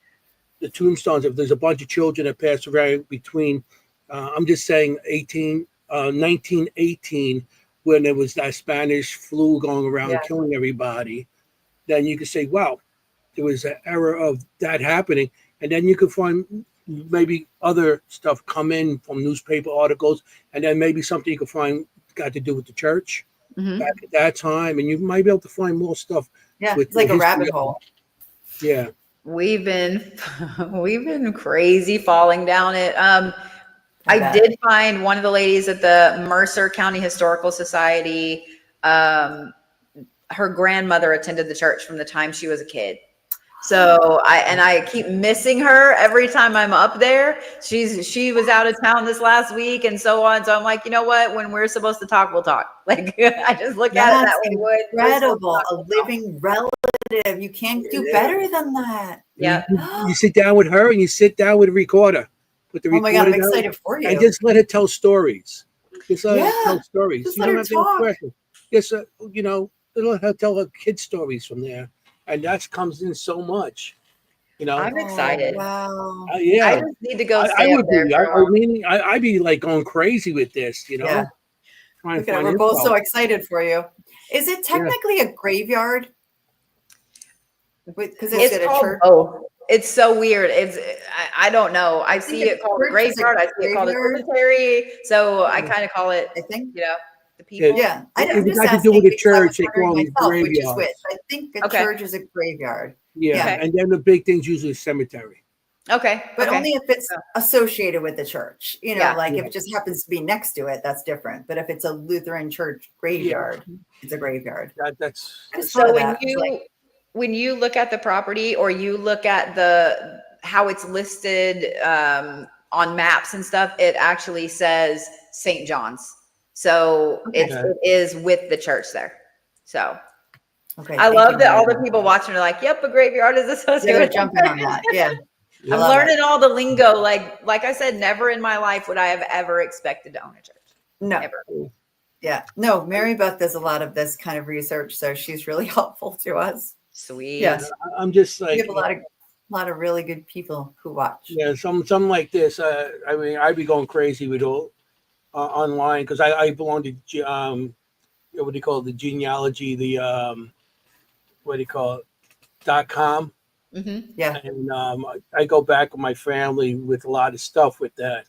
the tombstones. If there's a bunch of children that passed away between, I'm just saying 1918, when there was that Spanish flu going around killing everybody, then you could say, wow, there was an era of that happening. And then you could find maybe other stuff come in from newspaper articles, and then maybe something you could find got to do with the church back at that time. And you might be able to find more stuff. Yeah, it's like a rabbit hole. Yeah. We've been crazy falling down it. I did find one of the ladies at the Mercer County Historical Society. Her grandmother attended the church from the time she was a kid. So I keep missing her every time I'm up there. She was out of town this last week and so on. So I'm like, you know what? When we're supposed to talk, we'll talk. Like I just look at it that way. Incredible. A living relative. You can't do better than that. Yeah. You sit down with her and you sit down with a recorder. Put the oh my God, I'm excited for you. And just let her tell stories. Just let her tell stories. Just you let don't her have to talk. question. Just, let her tell her kid stories from there. And that comes in so much. I'm excited. Wow. I just need to go stay up there. I'd be like going crazy with this, Yeah. We're both so excited for you. Is it technically a graveyard? Because it's called, a church. It's so weird. I don't know. I see it called a graveyard. I see it called a cemetery. So I kind of call it, I think. The people. Yeah. I'm just asking to do with the church, they call them graveyards. I think a church is a graveyard. Yeah. And then the big thing's usually a cemetery. Okay. But only if it's associated with the church. If it just happens to be next to it, that's different. But if it's a Lutheran church graveyard, it's a graveyard. So when you look at the property, or you look at how it's listed on maps and stuff, it actually says St. John's. So it is with the church there. So Okay. I thank love you, that all the Mary. people watching are like, "Yep, a graveyard is Yeah, associated they're with." jumping on that. Yeah. I I'm love it. learning all the lingo. Like I said, never in my life would I have ever expected to own a church. No. Ever. Yeah. No, Mary Beth does a lot of this kind of research, so she's really helpful to us. Sweet. Yes. I'm just We like, have a lot of really good people who watch. yeah, some like this. I mean, I'd be going crazy with all online because I belong to what do you call it, the genealogy, the what do you call it, .com, Mm-hmm. Yeah. and I go back with my family with a lot of stuff with that,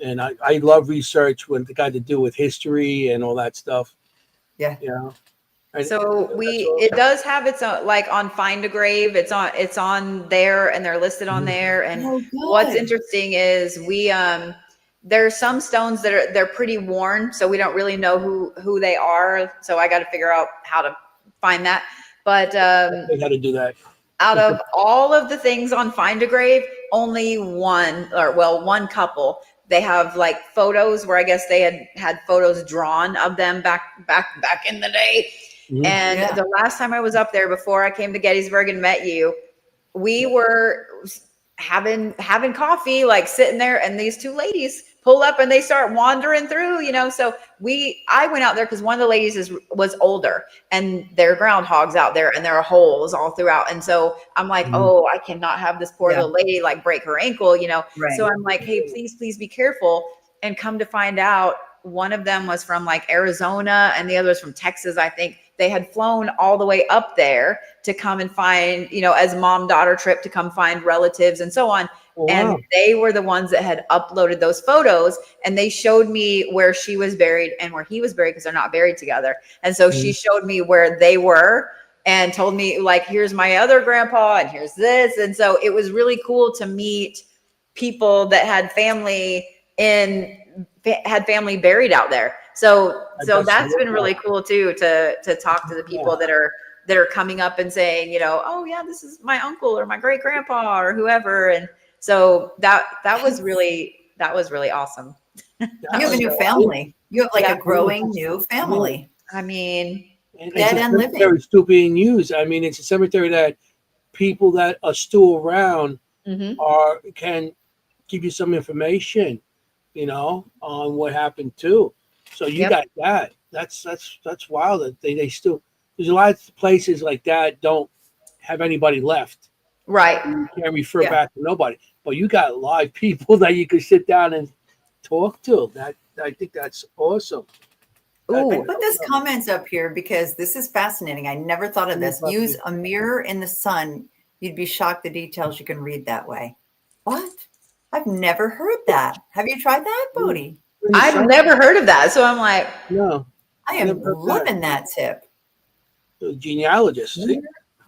and I love research when it got to do with history and all that stuff. Yeah. You know, and So that's it awesome. does have its own, like on Find a Grave, it's on there and they're listed on there. And Oh, what's good. interesting is there's some stones they're pretty worn, so we don't really know who they are. So I got to figure out how to find that. But They got to do that. out of all of the things on Find a Grave, only one couple, they have like photos where I guess they had photos drawn of them back in the day. Mhm. And Yeah. the last time I was up there before I came to Gettysburg and met you, we were having coffee, like sitting there, and these two ladies pull up and they start wandering through, so I went out there because one of the ladies was older, and there are groundhogs out there and there are holes all throughout, and so I'm like, Mhm. oh, I cannot have this poor Yeah. little lady like break her ankle, Right. so I'm like, hey, please be careful. And come to find out, one of them was from like Arizona and the other was from Texas, I think. They had flown all the way up there to come and find, as mom-daughter trip to come find relatives and so on. Oh, And wow. they were the ones that had uploaded those photos, and they showed me where she was buried and where he was buried because they're not buried together. And so she showed me where they were and told me, like, here's my other grandpa and here's this. And so it was really cool to meet people that had family buried out there. So that's been really cool too, to talk to the people that are coming up and saying, oh yeah, this is my uncle or my great grandpa or whoever. And so that was really awesome. You have a new family. You have like a growing new family. I mean, And Dead it's a and living. cemetery still being used. I mean, it's a cemetery that people that are still around can give you some information, on what happened too. So you got that. That's wild that they still. There's a lot of places like that don't have anybody left. right. You can't refer back to nobody, but you got live people that you can sit down and talk to. That I think that's awesome. Ooh. I put this comments up here because this is fascinating. I never thought of this. Use a mirror in the sun. You'd be shocked the details you can read that way. What? I've never heard that. Have you tried that, Bodie? I've never heard of that. So I'm like, No. I am loving that tip. The genealogist. Mirror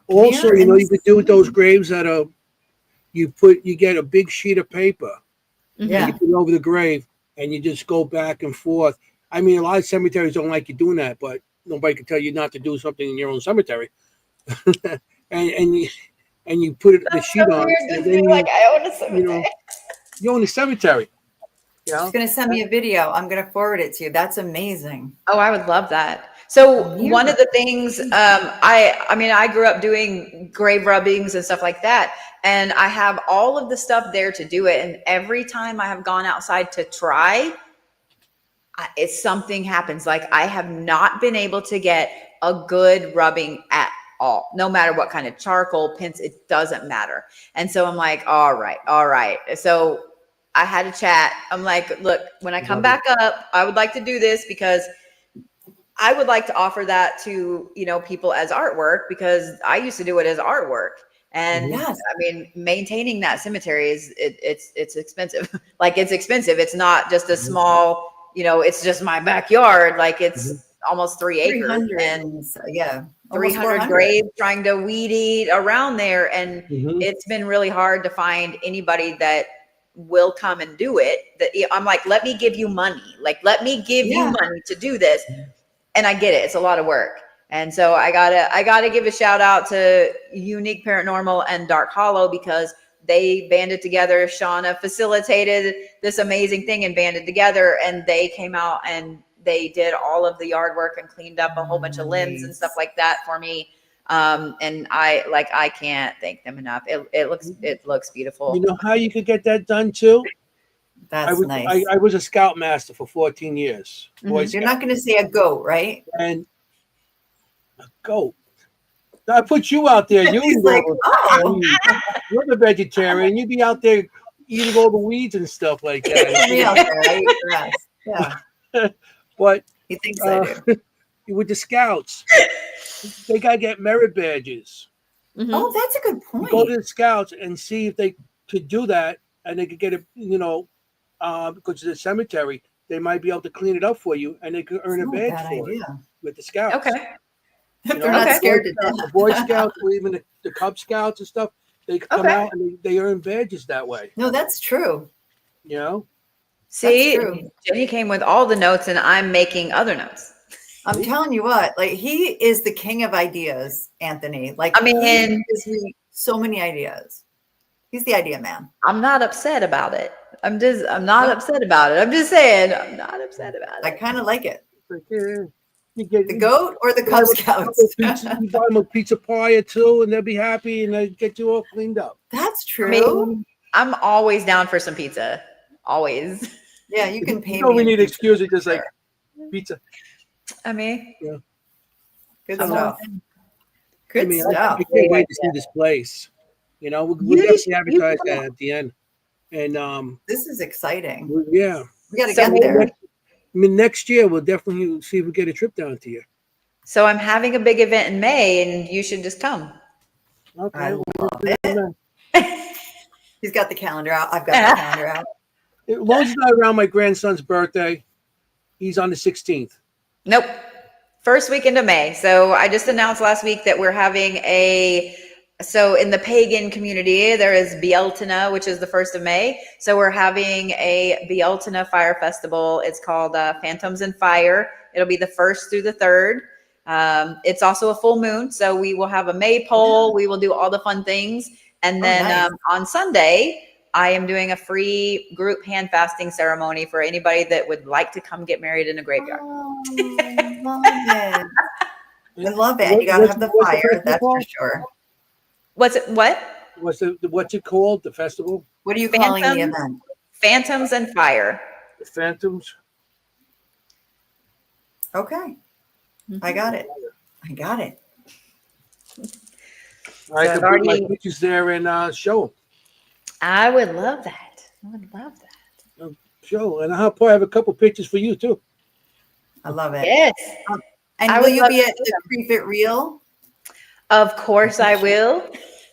Also, in you could do with those graves that are you get a big sheet of paper and Yeah. you put it over the grave and you just go back and forth. I mean, a lot of cemeteries don't like you doing that, but nobody can tell you not to do something in your own cemetery. and you put the sheet on, and then I own a cemetery. You own a cemetery. She's going to send me a video. I'm going to forward it to you. That's amazing. Oh, I would love that. So one of the things, I grew up doing grave rubbings and stuff like that. And I have all of the stuff there to do it. And every time I have gone outside to try, it's something happens. Like I have not been able to get a good rubbing at all, no matter what kind of charcoal, pins, it doesn't matter. And so I'm like, all right. So I had a chat. I'm like, look, when I come back up, I would like to do this because I would like to offer that to, people as artwork, because I used to do it as artwork. And Yes. I mean, maintaining that cemetery it's expensive. Like it's expensive. It's not just a small, it's just my backyard. Like it's almost 3 acres 300 and yeah. 300 graves, trying to weed eat around there. And it's been really hard to find anybody that will come and do it. I'm like, let me give you money. Like, let me give you money to do this. And I get it. It's a lot of work. And so I gotta give a shout out to Unique Paranormal and Dark Hollow, because they banded together. Shauna facilitated this amazing thing and banded together, and they came out and they did all of the yard work and cleaned up a whole bunch of limbs and stuff like that for me. And I can't thank them enough. It looks beautiful. You know how you could get that done too? That's nice. I was a scoutmaster for 14 years. Boy Mhm. Scout. You're not going to say a goat, right? And a goat. I put you out there. You He's eat like, all oh. you're the vegetarian. You'd be out there eating all the weeds and stuff like that. Me out there. I eat grass. Yeah. But He thinks I do. with the scouts, they gotta get merit badges. Mhm. Oh, that's a good You go to point. the scouts and see if they could do that, and they could get it. Because it's a cemetery, they might be able to clean it up for you, and they could earn It's a not badge bad for it idea. with the scouts. Okay. If they're not Okay. scared to The death. Boy Scouts or even the Cub Scouts and stuff, they could come Okay. out and they earn badges that way. No, that's true. You know, See, true. Jenny came with all the notes, and I'm making other notes. I'm telling you what, like he is the king of ideas, Anthony. Like I mean- he gives me so many ideas. He's the idea man. I'm not upset about it. I'm not upset about it. I'm just saying, I'm not upset about I it. kind of like it. like, you get The goat or the buy Cub them a Scouts? pizza, you buy them a pizza pie or two, and they'll be happy, and they get you all cleaned up. That's I true. mean, I'm always down for some pizza. Always. Yeah, you can pay You me. know, we in need pizza, excuses, just for like sure. pizza. I mean, Good I'm stuff. all- Good I mean, stuff. I can't wait to see this place. You know, we'll You definitely should- you advertise should- that at the end. And This is exciting. yeah, We got to So get maybe- there. next year we'll definitely see if we get a trip down to you. So I'm having a big event in May, and you should just come. Okay. I well, love we'll it. know. He's got the calendar out. I've got the calendar out. As long as it's not around my grandson's birthday, he's on the 16th. Nope. First weekend of May. So I just announced last week that we're having so in the pagan community, there is Beeltena, which is the 1st of May. So we're having a Beeltena Fire Festival. It's called Phantoms and Fire. It'll be the 1st through the 3rd. It's also a full moon. So we will have a maypole. We will do all the fun things. And then nice. on Sunday, I am doing a free group hand fasting ceremony for anybody that would like to come get married in a graveyard. Oh, I love it. I love it. And you got to have the What's the fire. That's for festival? sure. What's it? What? What's it called? The festival? What are you calling the Phantoms? event? Phantoms and Fire. The Phantoms? Okay. I got it. I got it. I So can I've put my already- pictures there and show I would love that. I would love that. them. Show. And I'll probably have a couple pictures for you too. I love it. Yes. And I will would you love be to at the Creep It Real? Of course I will.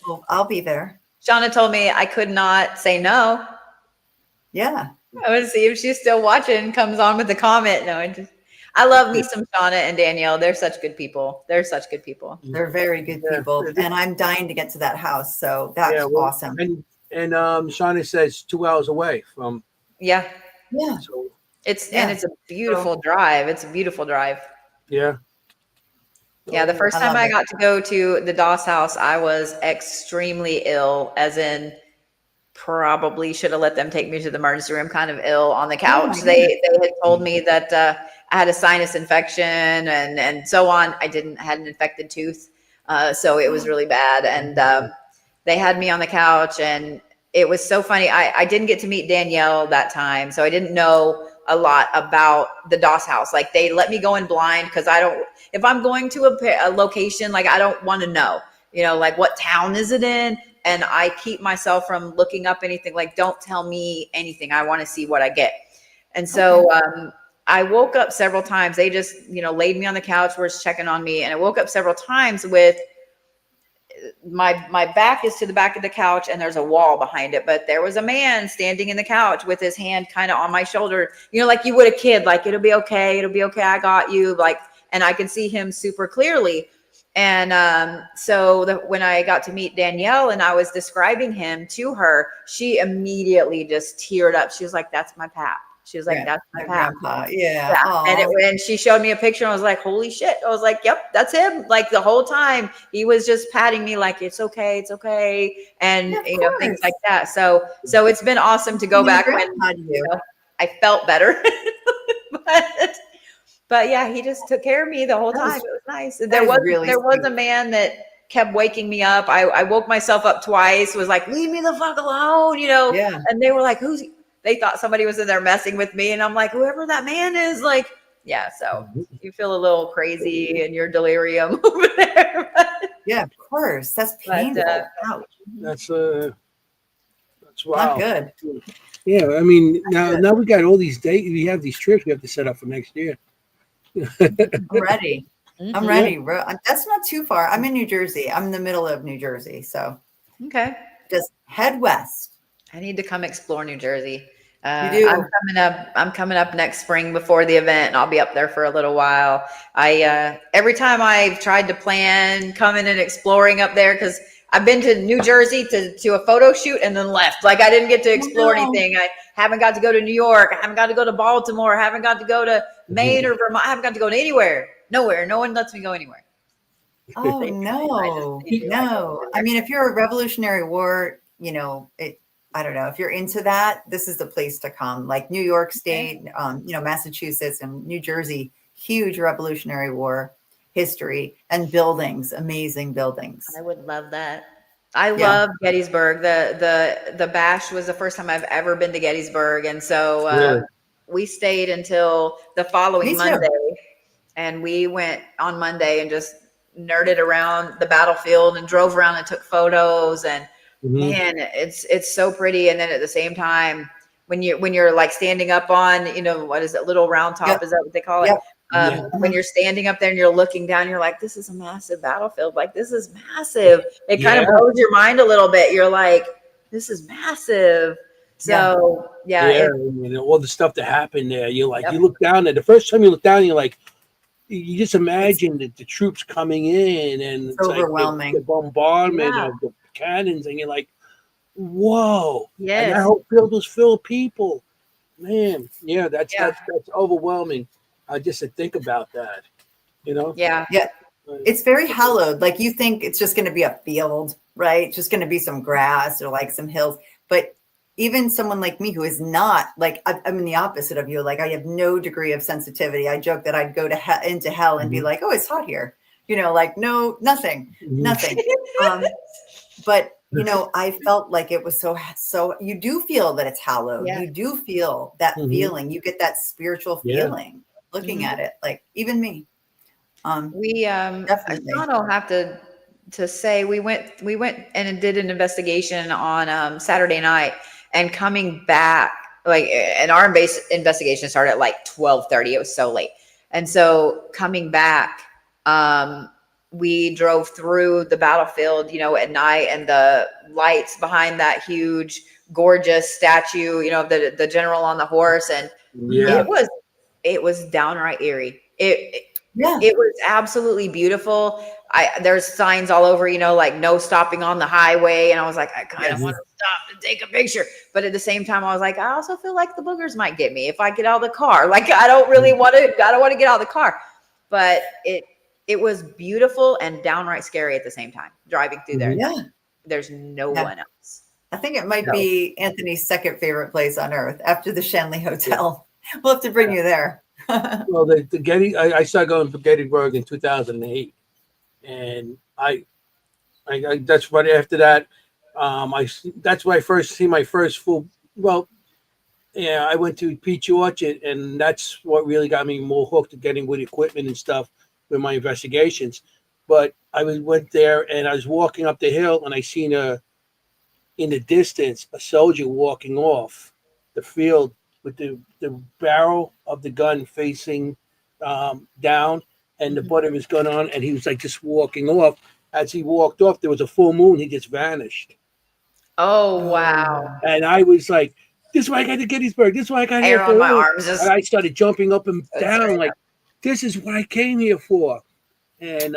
Oh, I'll be there. Shauna told me I could not say no. Yeah. I want to see if she's still watching, comes on with a comment. No, I love me some Shauna and Danielle. They're such good people. They're such good people. They're very good Yeah. people. And I'm dying to get to that house. So that's Yeah, well, awesome. And Shauna says 2 hours away from. Yeah. Yeah. So And it's a beautiful drive. It's a beautiful drive. yeah. Yeah, the first I time love I it. got to go to the Doss house, I was extremely ill, as in probably should have let them take me to the emergency room, kind of ill on the couch. my They had told me that I had a sinus infection and so on. I had an infected tooth. So it was really bad. And they had me on the couch, and it was so funny. I didn't get to meet Danielle that time, so I didn't know a lot about the Doss house. Like, they let me go in blind because if I'm going to a location, like, I don't want to know, like, what town is it in? And I keep myself from looking up anything. Like, don't tell me anything. I want to see what I get. And so I woke up several times. They just, laid me on the couch, were checking on me. And I woke up several times with my back is to the back of the couch, and there's a wall behind it. But there was a man standing in the couch with his hand kind of on my shoulder, like you would a kid, like, it'll be okay. It'll be okay. I got you. Like, and I could see him super clearly. And when I got to meet Danielle and I was describing him to her, she immediately just teared up. She was like, "That's my pap." She was like, Yeah, "That's my my pap." grandpa. Yeah. Yeah. Aw. And when she showed me a picture, I was like, "Holy shit." I was like, "Yep, that's him." Like, the whole time he was just patting me like, "It's okay. It's okay." And, Yeah, of things course. like that. So it's been awesome to go I mean, back when grandpa to you. I felt better. But yeah, he just took care of me the whole time. It was nice. There was a man that kept waking me up. I woke myself up twice, was like, leave me the fuck alone, Yeah. And they were like, they thought somebody was in there messing with me. And I'm like, whoever that man is, like, yeah. So you feel a little crazy in your delirium over there. Yeah, of course. That's painful. Ouch. That's Not wow. good. Yeah, I mean, now we got all these dates. We have these trips we have to set up for next year. I'm ready. I'm Mhm. ready. That's not too far. I'm in New Jersey. I'm in the middle of New Jersey. So Okay. just head west. I need to come explore New Jersey. You do. I'm coming up next spring before the event, and I'll be up there for a little while. Every time I've tried to plan coming and exploring up there, because I've been to New Jersey to a photo shoot and then left. Like I didn't get to explore anything. I haven't got to go to New York. I haven't got to go to Baltimore. I haven't got to go to Maine or Vermont. I haven't got to go to anywhere. Nowhere. No one lets me go anywhere. Oh no. No. I mean, if you're a Revolutionary War, I don't know. If you're into that, this is the place to come. Like New York State, Massachusetts and New Jersey, huge Revolutionary War history and buildings, amazing buildings. I would love that. I love Gettysburg. The bash was the first time I've ever been to Gettysburg, and so we stayed until the following Monday, and we went on Monday and just nerded around the battlefield and drove around and took photos. And man, it's so pretty. And then at the same time, when you're like standing up on, what is it, Little Round Top? Is that what they call it? When you're standing up there and you're looking down, you're like, this is a massive battlefield. Like, this is massive. It kind of blows your mind a little bit. You're like, this is massive. So, and all the stuff that happened there. You're like, you look down there. The first time you look down, you're like, you just imagine the troops coming in, and it's overwhelming. Like the bombardment of the cannons, and you're like, whoa. Yes. And that whole field was filled with people. Man, that's overwhelming. Just to think about that, Yeah. It's very hallowed. Like you think it's just going to be a field, right? It's just going to be some grass or like some hills. But even someone like me who is not like, I'm in the opposite of you. Like I have no degree of sensitivity. I joke that I'd go to into hell and be like, oh, it's hot here. Like no, nothing. But I felt like it was so you do feel that it's hallowed. You do feel that feeling. You get that spiritual feeling looking at it. Like even me. Definitely. I don't have to say we went and did an investigation on Saturday night, and coming back, like, and our investigation started at like 12:30. It was so late. And so coming back, we drove through the battlefield, at night, and the lights behind that huge, gorgeous statue, of the general on the horse. And it was downright eerie. It was absolutely beautiful. There's signs all over, like no stopping on the highway. And I was like, I kind of want to stop and take a picture. But at the same time, I was like, I also feel like the boogers might get me if I get out of the car. Like, I don't want to get out of the car. But it was beautiful and downright scary at the same time, driving through there. Yeah. There's no one else. I think it might be Anthony's second favorite place on earth after the Shanley Hotel. We'll have to bring you there. Well, the I started going to Gettysburg in 2008, and I that's right after that. That's when I first see my first full. Well, I went to Peach Orchard, and that's what really got me more hooked to getting with equipment and stuff with my investigations. But I went there, and I was walking up the hill, and I seen in the distance a soldier walking off the field with the barrel of the gun facing down and the butt of his gun on, and he was like just walking off. As he walked off, there was a full moon. He just vanished. Oh, wow. And I was like, this is why I got to Gettysburg. This is why I got here. On my arms. And I started jumping up and down like, this is what I came here for. And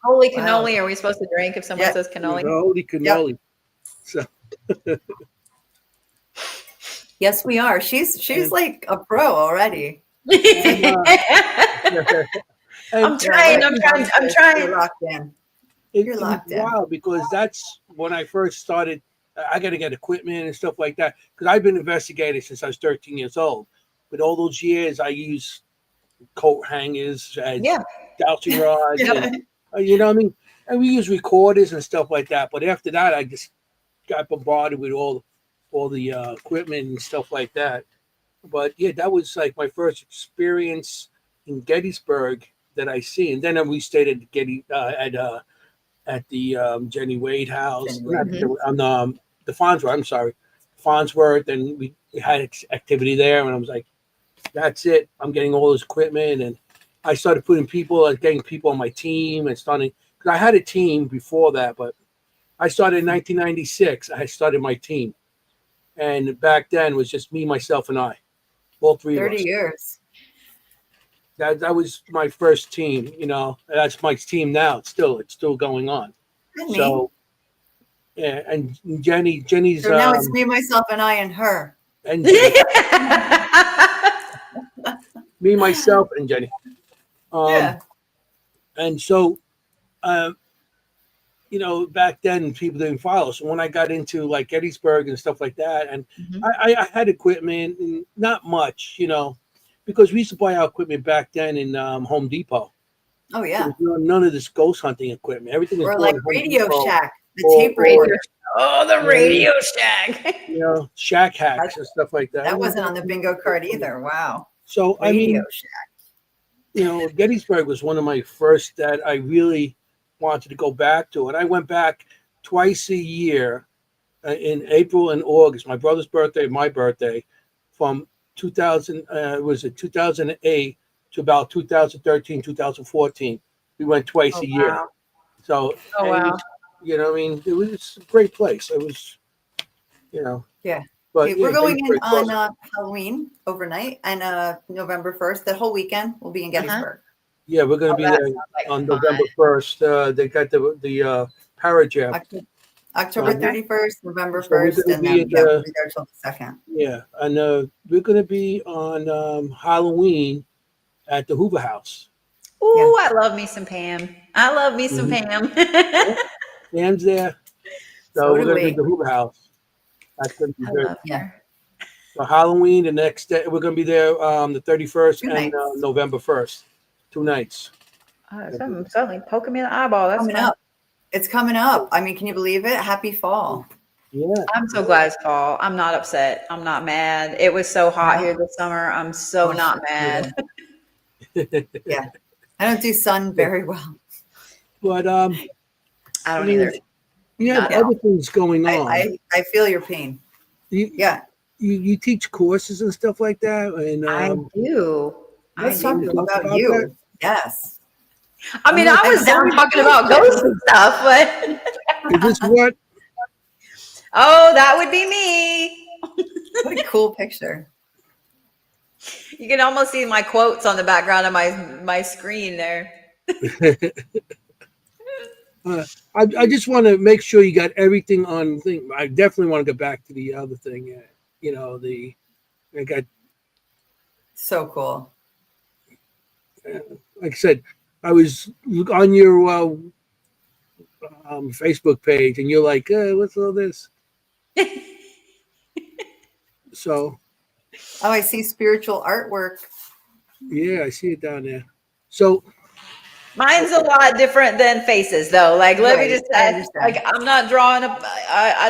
holy cannoli. Are we supposed to drink if someone says cannoli? Holy cannoli. So yes, we are. She's like a pro already. I'm trying. You're locked in. You're locked in. Wow, because that's when I first started. I got to get equipment and stuff like that because I've been investigating since I was 13 years old. But all those years, I use coat hangers, had Yeah. dowsing rods, Yeah. and you know what I mean. And we use recorders and stuff like that. But after that, I just got bombarded with all the equipment and stuff like that. But yeah, that was like my first experience in Gettysburg that I see. And then we stayed at at the Jenny Wade house, Jenny not Wade. on the Farnsworth. I'm sorry, Farnsworth, and we had activity there. And I was like, that's it. I'm getting all this equipment, and I started getting people on my team, and starting because I had a team before that, but I started in 1996. I started my team, and back then it was just me, myself, and I, all three of 30 us. years. That was my first team. That's my team now. It's still going on. And me. So, yeah, and Jenny's So now it's me, myself, and I, and her. and Jenny, me, myself, and Jenny. Yeah. And so, back then people didn't follow. So when I got into like Gettysburg and stuff like that, and Mhm. I had equipment, and not much, because we used to buy our equipment back then in Home Depot. Oh, There yeah. was none of this ghost hunting equipment. Everything was Or bought like at Home Radio Depot, Shack, the or- tape Radio. recorder. Oh, the Radio Shack. shack hacks and stuff like that. That wasn't on the bingo card either. Wow. So I Radio mean, Shack. Gettysburg was one of my first that I really wanted to go back to, and I went back twice a year in April and August. My brother's birthday, my birthday, from 2000 was it 2008 to about 2013, 2014. We went twice Oh, a year. wow. So Oh, and it wow. was, it was a great place. It was, Yeah. But Okay, we're going in Gettysburg was- on Halloween overnight and November 1st. That whole weekend we'll be in Gettysburg. Yeah, we're going to Oh, be that there sounds like on fun. November 1st. They got the Parajet. October Okay. 31st, November So we're 1st, gonna and be then at we'll be there till the 2nd. Yeah, and we're going to be on Halloween at the Hoover House. Ooh, I love me some Pam. I love me some Mhm. Pam. Sam's there. So So we're do going to be we. at the Hoover House. That's going to be I good. love her. So Halloween, the next day, we're going to be there the 31st 2 and nights. November 1st. 2 nights. Oh, something suddenly poking me in the eyeball. That's Coming fun. up. It's coming up. I mean, can you believe it? Happy fall. Yeah. I'm so glad it's fall. I'm not upset. I'm not mad. It was so hot No. here this summer. I'm so Oh, not mad. Yeah. I don't do sun very well. But I don't either. you have Not other things going on. I feel your pain. you, Yeah. you teach courses and stuff like that, and I do. Let's I talk do. about About you. that? Yes. I mean, I was down talking about ghosts and stuff, but Is this what? oh, that would be me. What a cool picture. You can almost see my quotes on the background of my screen there. I just want to make sure you got everything on the thing. I definitely want to go back to the other thing. I got, So cool. like I said, I was on your Facebook page, and you're like, what's all this? So, Oh, I see spiritual artwork. yeah, I see it down there. So, Mine's a lot different than faces, though. Like, let me Right, just I say, understand. like, I'm not drawing up. I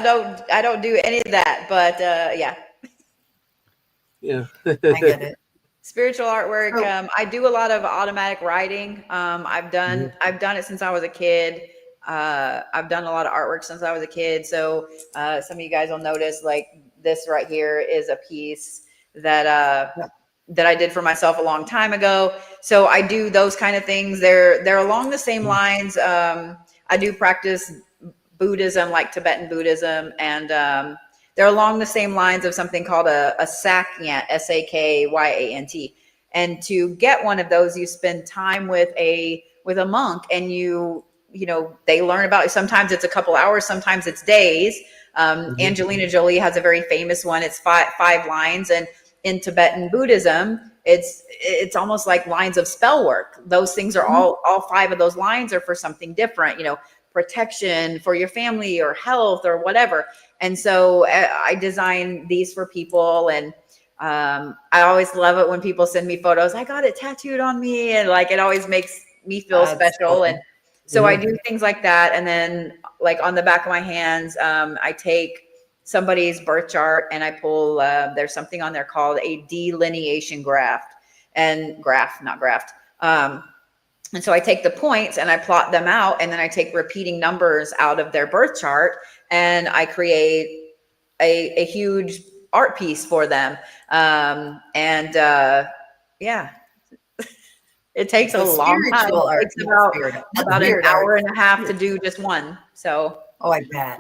don't do any of that. But yeah, yeah. I get it. spiritual artwork. Oh. I do a lot of automatic writing. I've done it since I was a kid. I've done a lot of artwork since I was a kid. So some of you guys will notice, like, this right here is a piece that that I did for myself a long time ago. So I do those kind of things. They're along the same lines. I do practice Buddhism, like Tibetan Buddhism, and they're along the same lines of something called a sakyant, Sakyant. And to get one of those, you spend time with a monk, and they learn about it. Sometimes it's a couple hours, sometimes it's days. Angelina Jolie has a very famous one. It's five lines, and in Tibetan Buddhism, it's almost like lines of spell work. Those things are all five of those lines are for something different, protection for your family or health or whatever. And so I design these for people, and I always love it when people send me photos. I got it tattooed on me, and like it always makes me feel special. Cool. And so I do things like that. And then like on the back of my hands, I take somebody's birth chart and I pull, there's something on there called a delineation graft and graft, not graft. And so I take the points and I plot them out, and then I take repeating numbers out of their birth chart and I create a huge art piece for them. Yeah, it takes a long time. It takes about an hour and a half to do just one. So, oh, I bet.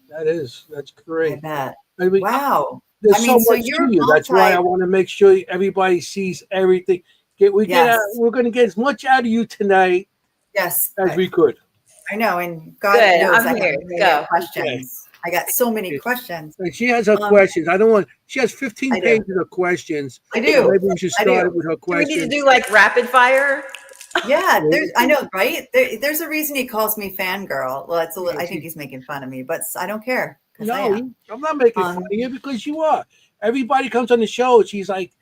That's great. I bet. I mean, Wow. there's I mean, so much to you. That's why I want to make sure everybody sees everything. We're going to get as much out of you tonight as we could. I know, and God knows I have many questions. I got so many questions. And she has her questions. She has 15 pages of questions. I do. Maybe we should start with her questions. Do we need to do like rapid fire? Yeah, I know, right? There's a reason he calls me fangirl. Well, it's I think he's making fun of me, but I don't care. No, I'm not making fun of you because you are. Everybody comes on the show. She's like,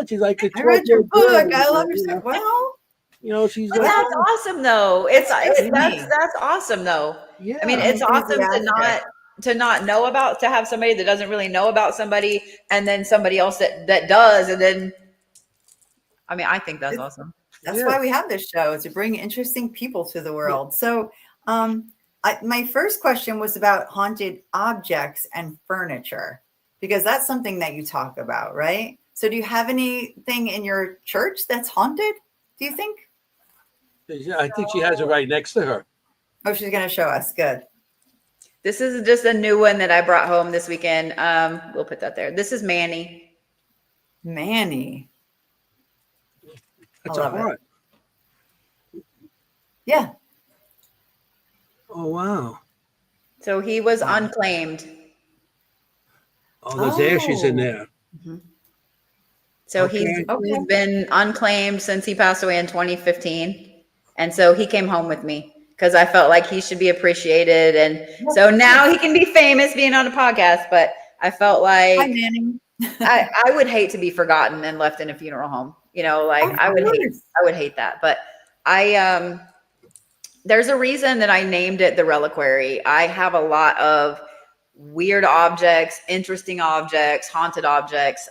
she's like, I read your book. I love your stuff. Well, she's. But that's awesome, though. That's awesome, though. Yeah. I mean, it's awesome to not know about, to have somebody that doesn't really know about somebody, and then somebody else that does, and then. I mean, I think that's awesome. That's why we have this show, to bring interesting people to the world. So, my first question was about haunted objects and furniture, because that's something that you talk about, right? So do you have anything in your church that's haunted, do you think? I think she has it right next to her. Oh, she's going to show us. Good. This is just a new one that I brought home this weekend. We'll put that there. This is Manny. Manny. That's a heart. Yeah. Oh, wow. So he was unclaimed. Oh, there's ashes in there. Mm-hmm. So he's been unclaimed since he passed away in 2015. And so he came home with me because I felt like he should be appreciated. And so now he can be famous being on a podcast. But I felt like Hi, Manny. I would hate to be forgotten and left in a funeral home. I would hate that. But there's a reason that I named it the Reliquary. I have a lot of weird objects, interesting objects, haunted objects.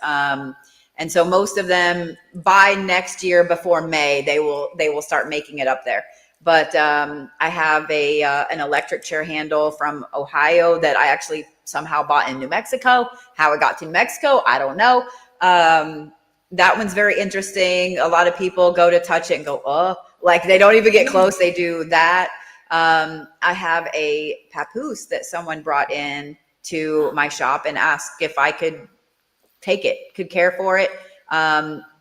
And so most of them by next year, before May, they will start making it up there. But I have an electric chair handle from Ohio that I actually somehow bought in New Mexico. How it got to New Mexico, I don't know. That one's very interesting. A lot of people go to touch it and go, oh, like they don't even get close. They do that. I have a papoose that someone brought in to my shop and asked if I could take it, could care for it.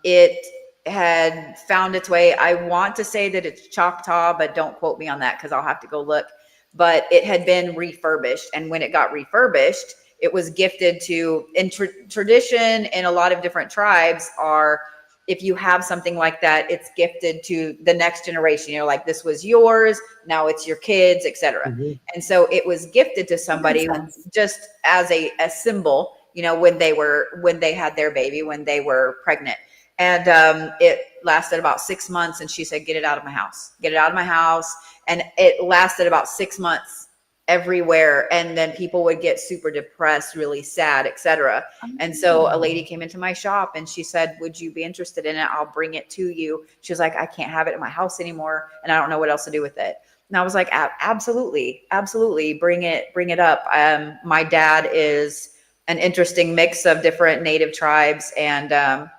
It had found its way. I want to say that it's Choctaw, but don't quote me on that because I'll have to go look. But it had been refurbished. And when it got refurbished, it was gifted to, in tradition in a lot of different tribes are, if you have something like that, it's gifted to the next generation. Like this was yours, now it's your kids, etc. Mm-hmm. And so it was gifted to somebody just as a symbol, when they had their baby, when they were pregnant. And it lasted about 6 months. And she said, get it out of my house, get it out of my house. And it lasted about 6 months everywhere. And then people would get super depressed, really sad, etc. And so a lady came into my shop and she said, would you be interested in it? I'll bring it to you. She was like, I can't have it in my house anymore. And I don't know what else to do with it. And I was like, absolutely, absolutely. Bring it up. My dad is an interesting mix of different native tribes. And,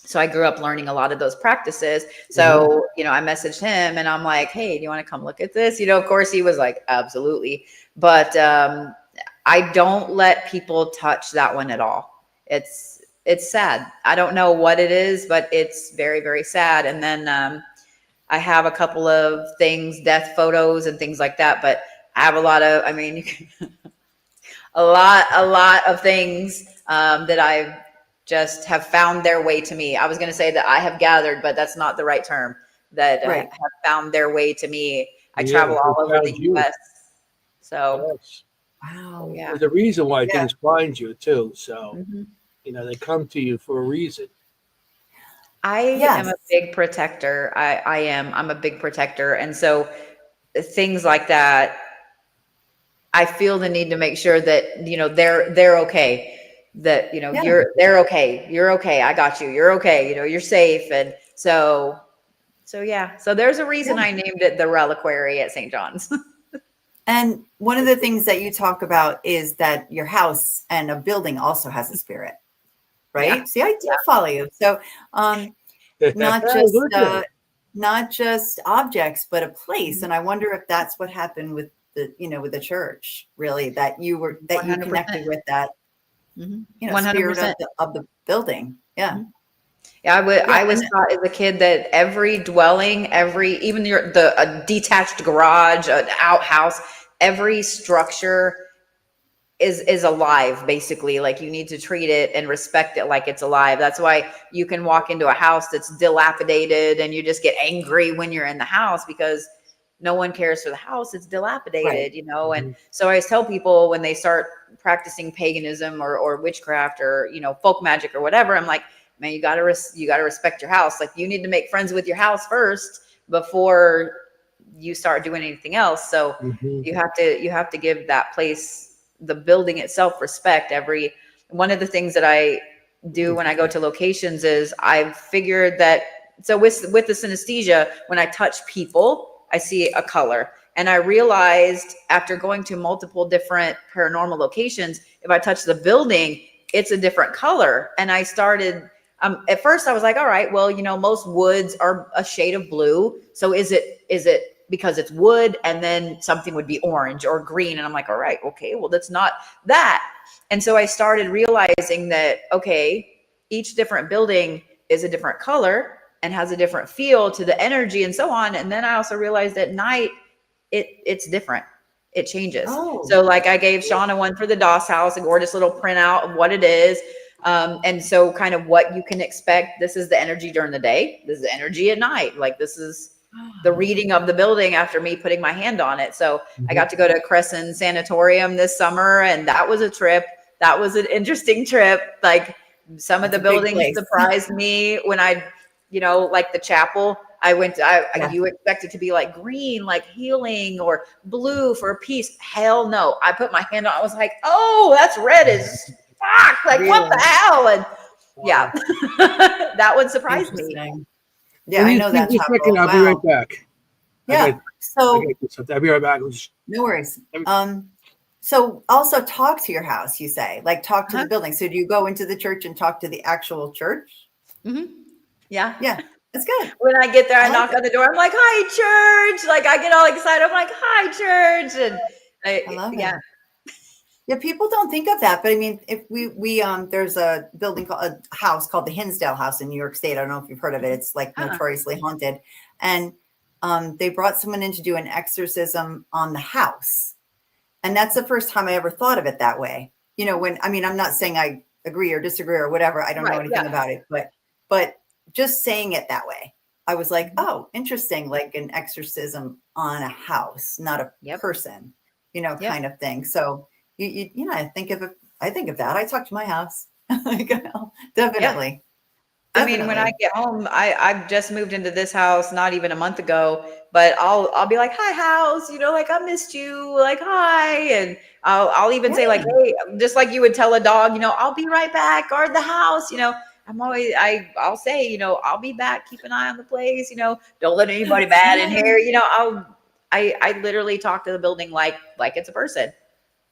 so I grew up learning a lot of those practices. So, I messaged him and I'm like, hey, do you want to come look at this? Of course he was like, absolutely. But I don't let people touch that one at all. It's sad. I don't know what it is, but it's very, very sad. And then I have a couple of things, death photos and things like that. But I have a lot of, a lot of things that I've just have found their way to me. I was going to say that I have gathered, but that's not the right term. That have found their way to me. I travel all over the U.S. So, wow, there's a reason why things find you too. So, They come to you for a reason. I am a big protector. I'm a big protector. And so things like that, I feel the need to make sure that, they're okay. That, they're okay. You're okay. I got you. You're okay. You're safe. And so yeah. So there's a reason I named it the Reliquary at St. John's. And one of the things that you talk about is that your house and a building also has a spirit, right? Yeah. See, I do follow you. So, not just objects, but a place. And I wonder if that's what happened with with the church, really, that you 100%. Connected with that, 100%. Spirit of the building. Yeah. Yeah, I was taught as a kid that every dwelling, even a detached garage, an outhouse, every structure is alive, basically. Like, you need to treat it and respect it like it's alive. That's why you can walk into a house that's dilapidated and you just get angry when you're in the house, because no one cares for the house. It's dilapidated, And so I always tell people when they start practicing paganism or witchcraft or, folk magic or whatever, I'm like, man, you gotta respect your house. Like, you need to make friends with your house first before you start doing anything else. So you have to give that place, the building itself, respect. One of the things that I do when I go to locations is I've figured that, so with the synesthesia, when I touch people, I see a color. And I realized after going to multiple different paranormal locations, if I touch the building, it's a different color. And I started, at first I was like, all right, well, most woods are a shade of blue. So is it because it's wood and then something would be orange or green? And I'm like, all right, okay, well, that's not that. And so I started realizing that, okay, each different building is a different color and has a different feel to the energy and so on. And then I also realized at night, it's different. It changes. Oh. So like I gave Shauna one for the Doss house, a gorgeous little printout of what it is. And so kind of what you can expect. This is the energy during the day. This is the energy at night. Like, this is the reading of the building after me putting my hand on it. So I got to go to Crescent Sanatorium this summer, and that was a trip. That was an interesting trip. Like, some of the buildings surprised me when like the chapel. You expect it to be like green, like healing, or blue for peace. Hell no. I put my hand on, I was like, oh, that's red as fuck. Like, really? What the hell? And yeah, that would surprise me. Yeah, I know that chapel. I'll be right back. Yeah. I'll be right back. No worries. So also talk to your house, you say, like talk to the building. So do you go into the church and talk to the actual church? Mm-hmm. Yeah. Yeah. That's good. When I get there, I knock on the door. I'm like, hi, church. Like, I get all excited. I'm like, hi, church. And I love it. Yeah, people don't think of that. But I mean, if we there's a house called the Hinsdale House in New York State. I don't know if you've heard of it. It's like notoriously haunted. And they brought someone in to do an exorcism on the house. And that's the first time I ever thought of it that way. I'm not saying I agree or disagree or whatever. I don't know anything about it, but just saying it that way, I was like, oh, interesting, like an exorcism on a house, not a person, kind of thing. So I think of that. I talk to my house. Definitely. Yeah. I mean, when I get home, I've just moved into this house not even a month ago, but I'll be like, hi, house, like, I missed you, like, hi. And I'll even say, like, hey, just like you would tell a dog, I'll be right back, guard the house, I'll say, I'll be back, keep an eye on the place, don't let anybody bad in here, I literally talk to the building like it's a person.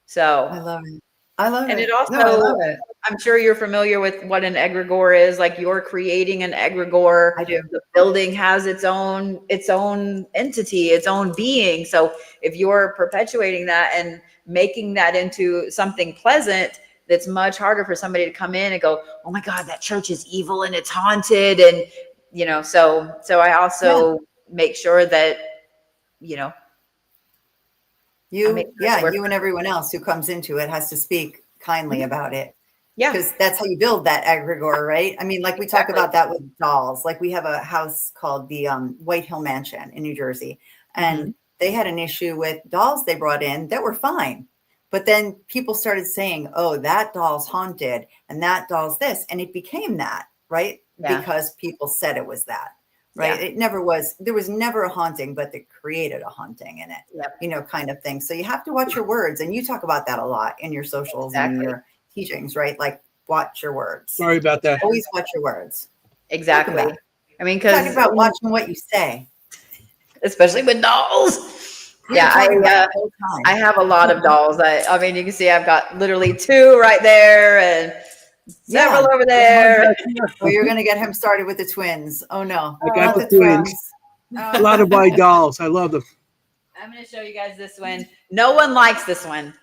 So I love it. I love and it. it also, I love it. I'm sure you're familiar with what an egregore is. Like, you're creating an egregore. I do. The building has its own entity, its own being. So if you're perpetuating that and making that into something pleasant, that's much harder for somebody to come in and go, oh my God, that church is evil and it's haunted. And, so I also make sure that, you and everyone else who comes into it has to speak kindly about it. Yeah. Because that's how you build that egregore, right? I mean, like we talk about that with dolls. Like, we have a house called the White Hill Mansion in New Jersey. And they had an issue with dolls they brought in that were fine. But then people started saying, oh, that doll's haunted and that doll's this. And it became that, right? Yeah. Because people said it was that, right? Yeah. It never was. There was never a haunting, but they created a haunting in it, Yep. kind of thing. So you have to watch your words. And you talk about that a lot in your socials and in your teachings, right? Like, watch your words. Sorry about that. Always watch your words. Exactly. I mean, Talk because about watching what you say. especially with dolls. Yeah, I have a lot of dolls. I mean, you can see I've got literally 2 right there and several over there. Oh, you're going to get him started with the twins. Oh, no. I got Not the twins. A lot of my dolls. I love them. I'm going to show you guys this one. No one likes this one.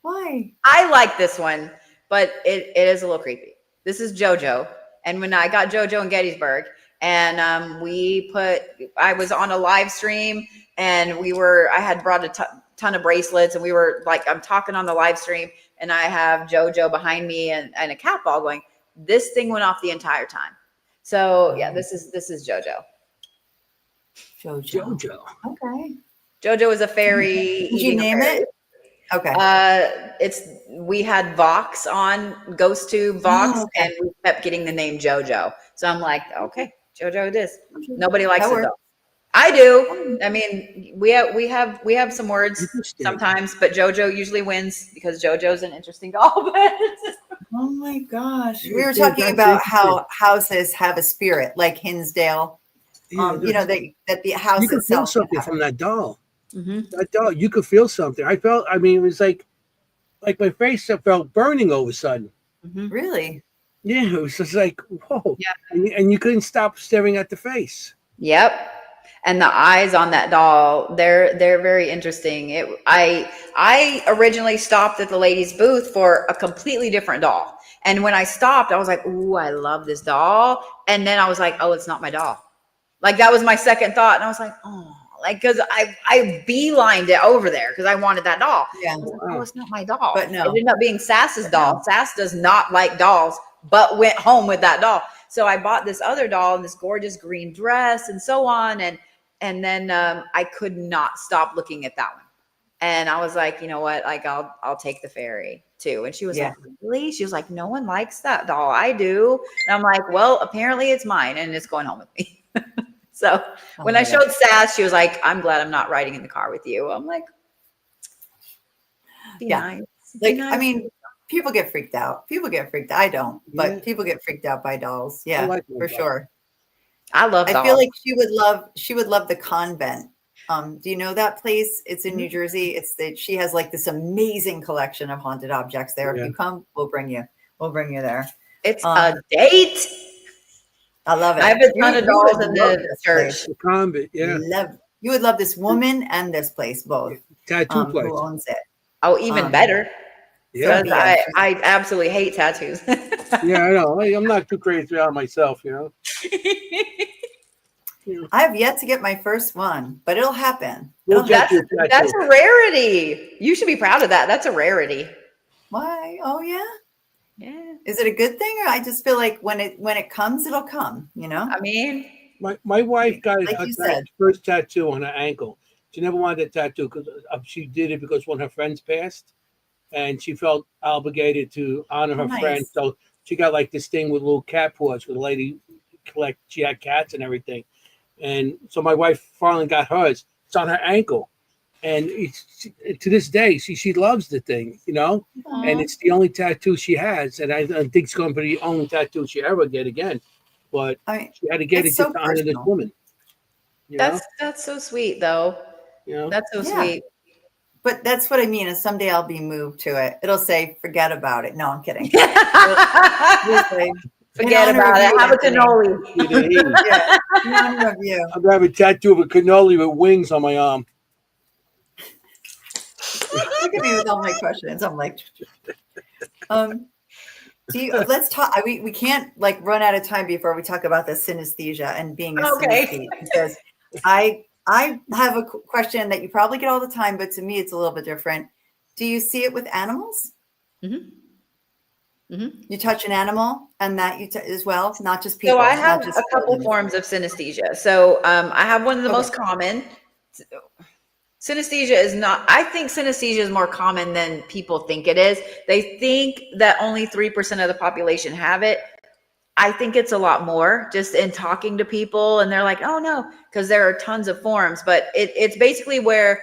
Why? I like this one, but it is a little creepy. This is JoJo. And when I got JoJo in Gettysburg, and I was on a live stream, and I had brought a ton of bracelets, and we were like, I'm talking on the live stream, and I have JoJo behind me and a cat ball going. This thing went off the entire time. So yeah, this is JoJo. JoJo. Okay. JoJo is a fairy. Did you name it? Okay. We had Vox on, Ghost Tube Vox, and we kept getting the name JoJo. So I'm like, okay, JoJo it is. Nobody likes it though. I do. I mean, we have some words sometimes, but JoJo usually wins because JoJo's an interesting doll. Oh my gosh. We were talking about how houses have a spirit, like Hinsdale. That the house you could feel itself. something from that doll. That doll, you could feel something. I mean, it was like my face felt burning all of a sudden. Really? Yeah, it was just like, whoa. Yeah. And you couldn't stop staring at the face. Yep. And the eyes on that doll, they're very interesting. I originally stopped at the ladies' booth for a completely different doll. And when I stopped, I was like, ooh, I love this doll. And then I was like, oh, it's not my doll. Like, that was my second thought. And I was like, oh, like, because I beelined it over there because I wanted that doll. Yeah. Like, oh, it's not my doll. But no. It ended up being Sass's doll. Sass does not like dolls, but went home with that doll. So I bought this other doll in this gorgeous green dress and so on. And then I could not stop looking at that one. And I was like, you know what? Like, I'll take the fairy too. And she was like, really? She was like, no one likes that doll. I do. And I'm like, well, apparently it's mine and it's going home with me. So when I showed Sass, she was like, I'm glad I'm not riding in the car with you. I'm like, be nice. Like, I mean, people get freaked out. I don't, but people get freaked out by dolls. Yeah, for sure. I love dolls. I feel like she would love the convent. Do you know that place? It's in New Jersey. She has like this amazing collection of haunted objects there. If you come, we'll bring you there. It's a date. I love it. I have a ton of dolls in the church. The convent, yeah. You would love this woman and this place both. Tattoo place. Who owns it? Oh, even better. Yeah. Because I absolutely hate tattoos. Yeah, I know. I'm not too crazy about myself, you know. I have yet to get my first one, but it'll happen. That's a rarity. You should be proud of that. That's a rarity. Why? Oh yeah. Yeah. Is it a good thing, or I just feel like when it comes, it'll come, you know? I mean, my wife got like her first tattoo on her ankle. She never wanted a tattoo because she did it because one of her friends passed, and she felt obligated to honor her friend. So she got like this thing with little cat paws with a lady she had cats and everything. And so my wife finally got hers. It's on her ankle. And to this day, she loves the thing, you know, and it's the only tattoo she has. And I think it's going to be the only tattoo she ever get again. But she had to get it just to honor this woman. That's so sweet, though. You know? That's so sweet. But that's what I mean. Is someday I'll be moved to it. It'll say, "Forget about it." No, I'm kidding. Forget about it. Have a cannoli. In honor of you. I'm gonna have a tattoo of a cannoli with wings on my arm. Look at me with all my questions. I'm like, let's talk. We can't like run out of time before we talk about the synesthesia and being a synesthete, because I have a question that you probably get all the time, but to me it's a little bit different. Do you see it with animals? You touch an animal and that as well, not just people. So I have a couple forms of synesthesia. So I have one of the most common. Synesthesia is not, I think synesthesia is more common than people think it is. They think that only 3% of the population have it. I think it's a lot more just in talking to people, and they're like, oh no, because there are tons of forms, but it's basically where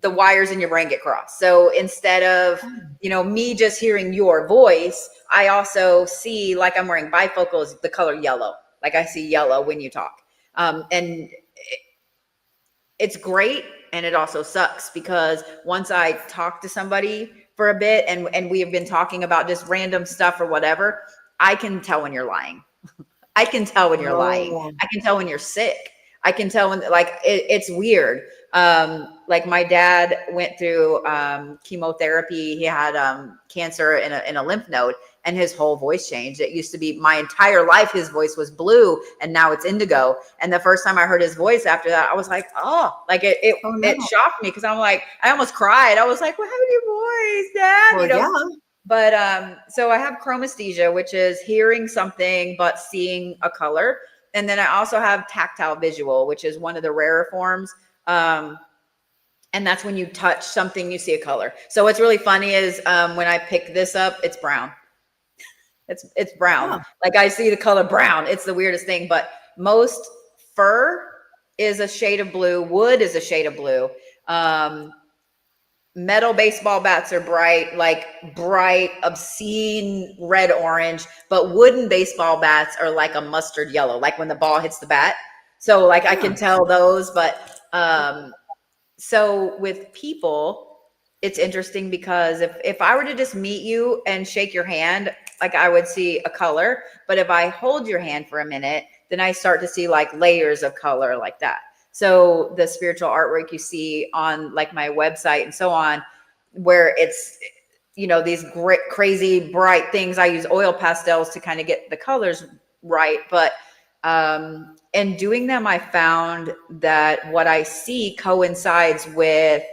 the wires in your brain get crossed. So instead of, me just hearing your voice, I also see, like I'm wearing bifocals, the color yellow. Like I see yellow when you talk. And it's great. And it also sucks because once I talk to somebody for a bit and we have been talking about just random stuff or whatever, I can tell when you're lying. I can tell when you're lying. I can tell when you're sick. I can tell when, like, it's weird. Like my dad went through chemotherapy. He had cancer in a lymph node, and his whole voice changed. It used to be my entire life, his voice was blue, and now it's indigo. And the first time I heard his voice after that, I was like, oh, like it shocked me because I'm like, I almost cried. I was like, what happened to your voice, Dad? Well, yeah. But so I have chromesthesia, which is hearing something but seeing a color. And then I also have tactile visual, which is one of the rarer forms. And that's when you touch something, you see a color. So what's really funny is when I pick this up, it's brown. It's brown. Huh. Like I see the color brown. It's the weirdest thing. But most fur is a shade of blue. Wood is a shade of blue. Metal baseball bats are bright, obscene red orange, but wooden baseball bats are like a mustard yellow, like when the ball hits the bat. So like I can tell those, but so with people, it's interesting because if I were to just meet you and shake your hand, like I would see a color, but if I hold your hand for a minute, then I start to see like layers of color like that. So the spiritual artwork you see on like my website and so on, where it's, these great, crazy, bright things. I use oil pastels to kind of get the colors right. But in doing them, I found that what I see coincides with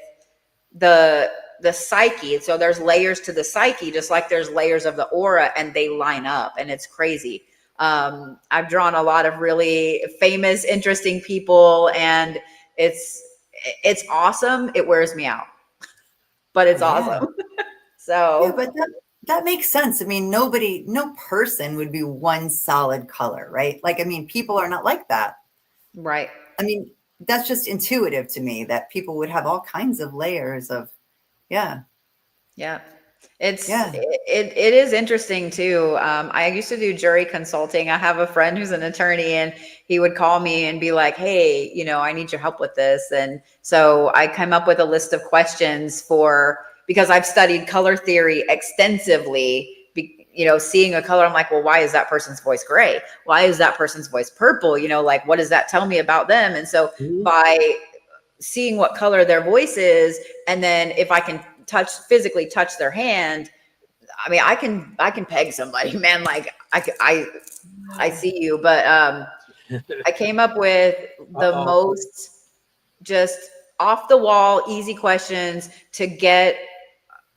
the psyche. So there's layers to the psyche, just like there's layers of the aura, and they line up, and it's crazy. I've drawn a lot of really famous, interesting people, and it's awesome. It wears me out, but it's awesome. So yeah, but that makes sense. I mean, no person would be one solid color, right? Like, I mean, people are not like that. Right. I mean, that's just intuitive to me that people would have all kinds of layers of, yeah. It is interesting too. I used to do jury consulting. I have a friend who's an attorney, and he would call me and be like, hey, I need your help with this. And so I came up with a list of questions because I've studied color theory extensively. Seeing a color, I'm like, well, why is that person's voice gray? Why is that person's voice purple? Like, what does that tell me about them? And so by seeing what color their voice is, and then if I can physically touch their hand, I mean, I can peg somebody, man. Like I see you, but I came up with the most just off the wall, easy questions to get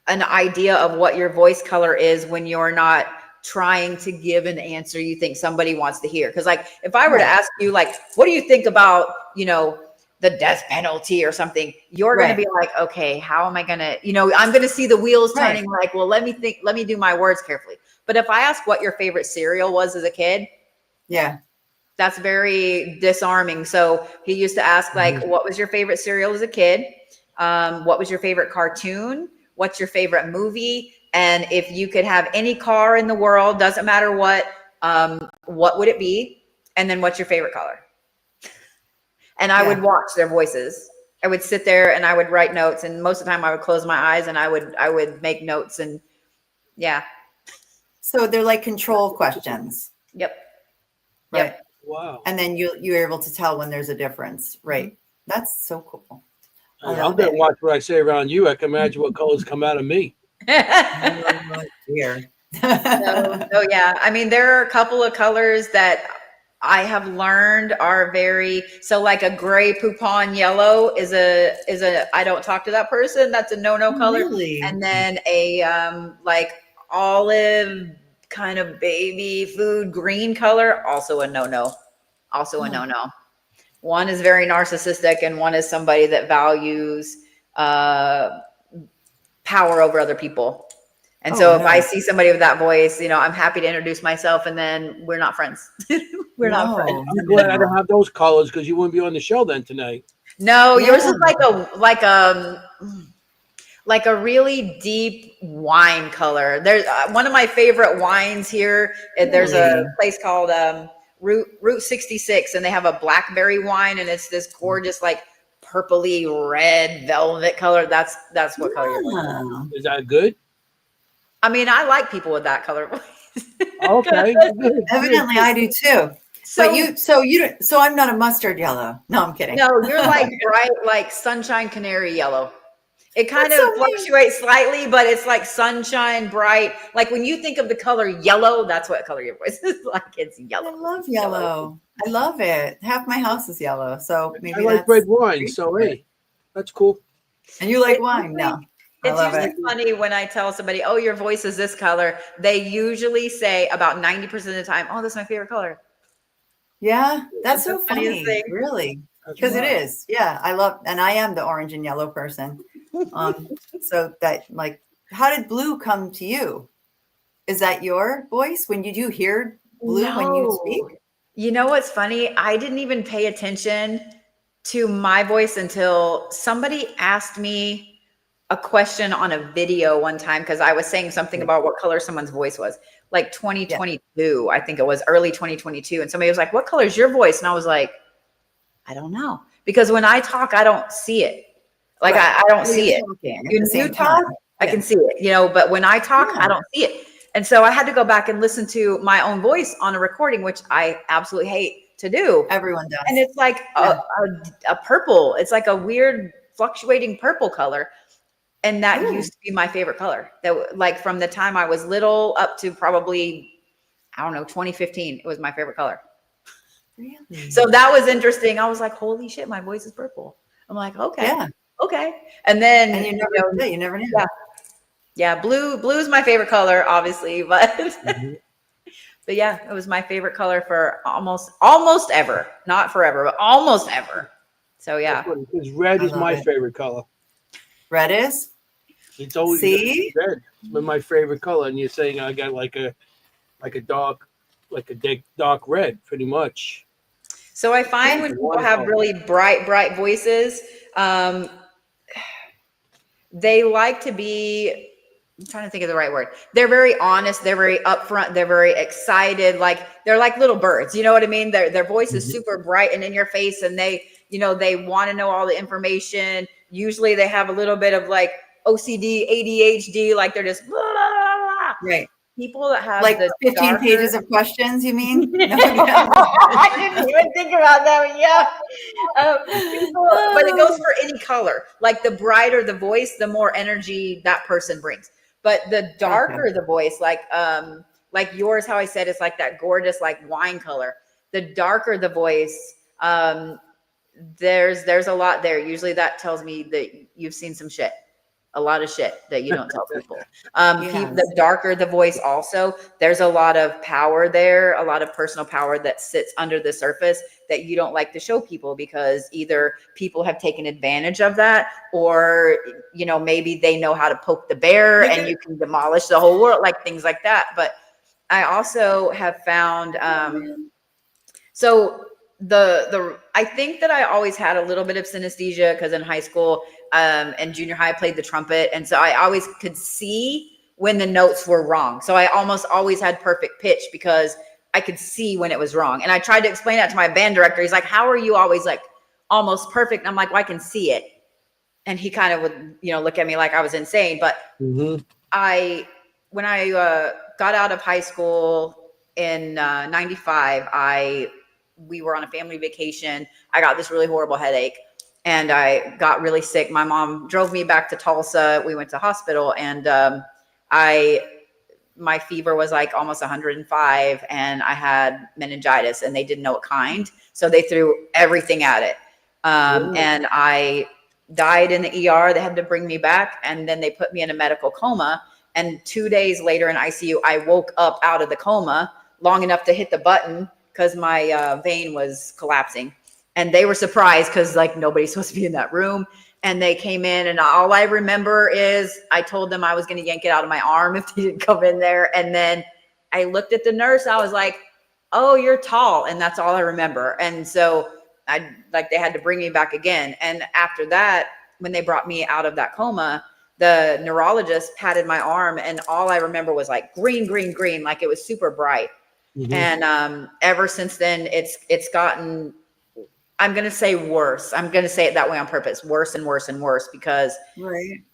an idea of what your voice color is when you're not trying to give an answer you think somebody wants to hear. Because like if I were to ask you, like, what do you think about, the death penalty or something, you're going to be like, okay, how am I going to, I'm going to see the wheels turning, like, well, let me do my words carefully. But if I ask what your favorite cereal was as a kid, that's very disarming. So he used to ask, like, what was your favorite cereal as a kid? What was your favorite cartoon? What's your favorite movie? And if you could have any car in the world, doesn't matter what would it be? And then what's your favorite color? And I would watch their voices. I would sit there and I would write notes. And most of the time I would close my eyes and I would make notes. And so they're like control questions. Yep. Right. Wow. And then you're able to tell when there's a difference. Right. That's so cool. I'm going to watch what I say around you. I can imagine what colors come out of me. Here. So yeah, I mean, there are a couple of colors that I have learned are so like a gray poupon yellow is a I don't talk to that person. That's a no color. Really? And then a like olive kind of baby food green color, also a no. One is very narcissistic, and one is somebody that values power over other people. And so if I see somebody with that voice, I'm happy to introduce myself, and then we're not friends. We're not friends. I'm glad I don't have those colors because you wouldn't be on the show then tonight. No, yours is like a really deep wine color. There's one of my favorite wines here. There's a place called Route 66, and they have a blackberry wine, and it's this gorgeous, like purpley red velvet color. That's what color you're wearing. Is that good? I mean, I like people with that color voice. Okay. Evidently, I do too. So I'm not a mustard yellow. No, I'm kidding. No, you're like bright, like sunshine canary yellow. It kind of fluctuates slightly, but it's like sunshine bright. Like when you think of the color yellow, that's what color your voice is like. It's yellow. I love yellow. I love it. Half my house is yellow. So maybe I like red wine. So, hey, that's cool. And you like wine? No. It's usually funny when I tell somebody, oh, your voice is this color. They usually say about 90% of the time, oh, that's my favorite color. Yeah, that's so funny. Really. Because it is. Yeah, and I am the orange and yellow person. So that, like, how did blue come to you? Is that your voice when you do hear blue when you speak? You know what's funny? I didn't even pay attention to my voice until somebody asked me a question on a video one time, because I was saying something about what color someone's voice was, like 2022, I think it was early 2022. And somebody was like, what color is your voice? And I was like, I don't know. Because when I talk, I don't see it. Like I don't see it. You talk, I can see it, but when I talk, I don't see it. And so I had to go back and listen to my own voice on a recording, which I absolutely hate to do. Everyone does. And it's like a purple. It's like a weird fluctuating purple color. And that used to be my favorite color. That, like, from the time I was little up to probably, I don't know, 2015, it was my favorite color. Really? So that was interesting. I was like, holy shit, my voice is purple. I'm like, okay. Yeah. Okay. And then you never knew. Yeah. Blue is my favorite color, obviously, but but yeah, it was my favorite color for almost ever. Not forever, but almost ever. So yeah. Because red is my favorite color. Red is? It's always red. It's been my favorite color. And you're saying I got like a dark red, pretty much. So I find when people have really bright voices, they like to be, I'm trying to think of the right word. They're very honest. They're very upfront. They're very excited. Like they're like little birds. You know what I mean? Their voice is super bright and in your face, and they want to know all the information. Usually they have a little bit of like OCD, ADHD, like they're just blah, blah, blah. Right. People that have like 15 pages of questions, you mean? No, I didn't even think about that. Yeah. But it goes for any color. Like the brighter the voice, the more energy that person brings. But the darker the voice, like yours, how I said, it's like that gorgeous, like wine color. The darker the voice, there's a lot there. Usually that tells me that you've seen some shit. A lot of shit that you don't tell people. The darker the voice also, there's a lot of power there, a lot of personal power that sits under the surface that you don't like to show people, because either people have taken advantage of that, or, maybe they know how to poke the bear and you can demolish the whole world, like things like that. But I also have found, I think that I always had a little bit of synesthesia, because in high school and junior high I played the trumpet, and so I always could see when the notes were wrong. So I almost always had perfect pitch because I could see when it was wrong. And I tried to explain that to my band director. He's like, "How are you always like almost perfect?" And I'm like, "Well, I can see it." And he kind of would, look at me like I was insane. But when I got out of high school in 95, we were on a family vacation. I got this really horrible headache and I got really sick. My mom drove me back to Tulsa. We went to hospital, and my fever was like almost 105, and I had meningitis, and they didn't know what kind. So they threw everything at it. And I died in the ER. They had to bring me back, and then they put me in a medical coma. And 2 days later in ICU, I woke up out of the coma long enough to hit the button because my vein was collapsing. and they were surprised because like nobody's supposed to be in that room. And they came in, and all I remember is I told them I was going to yank it out of my arm if they didn't come in there. And then I looked at the nurse. I was like, "Oh, you're tall," and that's all I remember. And so they had to bring me back again. And after that, when they brought me out of that coma, the neurologist patted my arm, and all I remember was like green, green, green, like it was super bright. Mm-hmm. And ever since then, it's gotten, I'm going to say worse. I'm going to say it that way on purpose, worse and worse and worse, because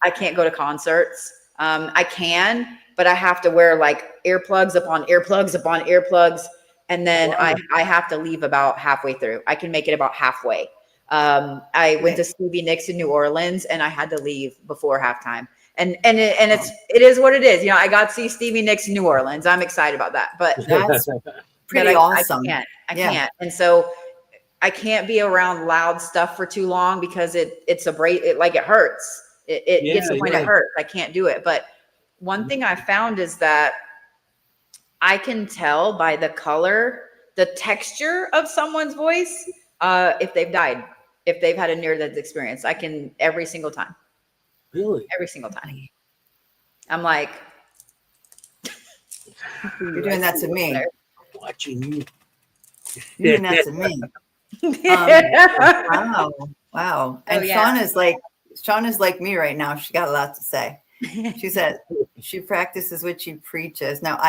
I can't go to concerts. I can, but I have to wear like earplugs upon earplugs upon earplugs. And then I have to leave about halfway through. I can make it about halfway. I went to Stevie Nicks in New Orleans, and I had to leave before halftime. And it is what it is. You know, I got to see Stevie Nicks in New Orleans. I'm excited about that. But that's pretty awesome. I can't. And so I can't be around loud stuff for too long because it's like it hurts. It gets to the point it hurts. I can't do it. But one thing I found is that I can tell by the color, the texture of someone's voice, if they've died, if they've had a near-death experience. I can every single time. Really? Every single time. I'm like, you're doing that to me. Watching you. You're doing that to me. Wow. And Sean is like me right now. She got a lot to say. She said she practices what she preaches. Now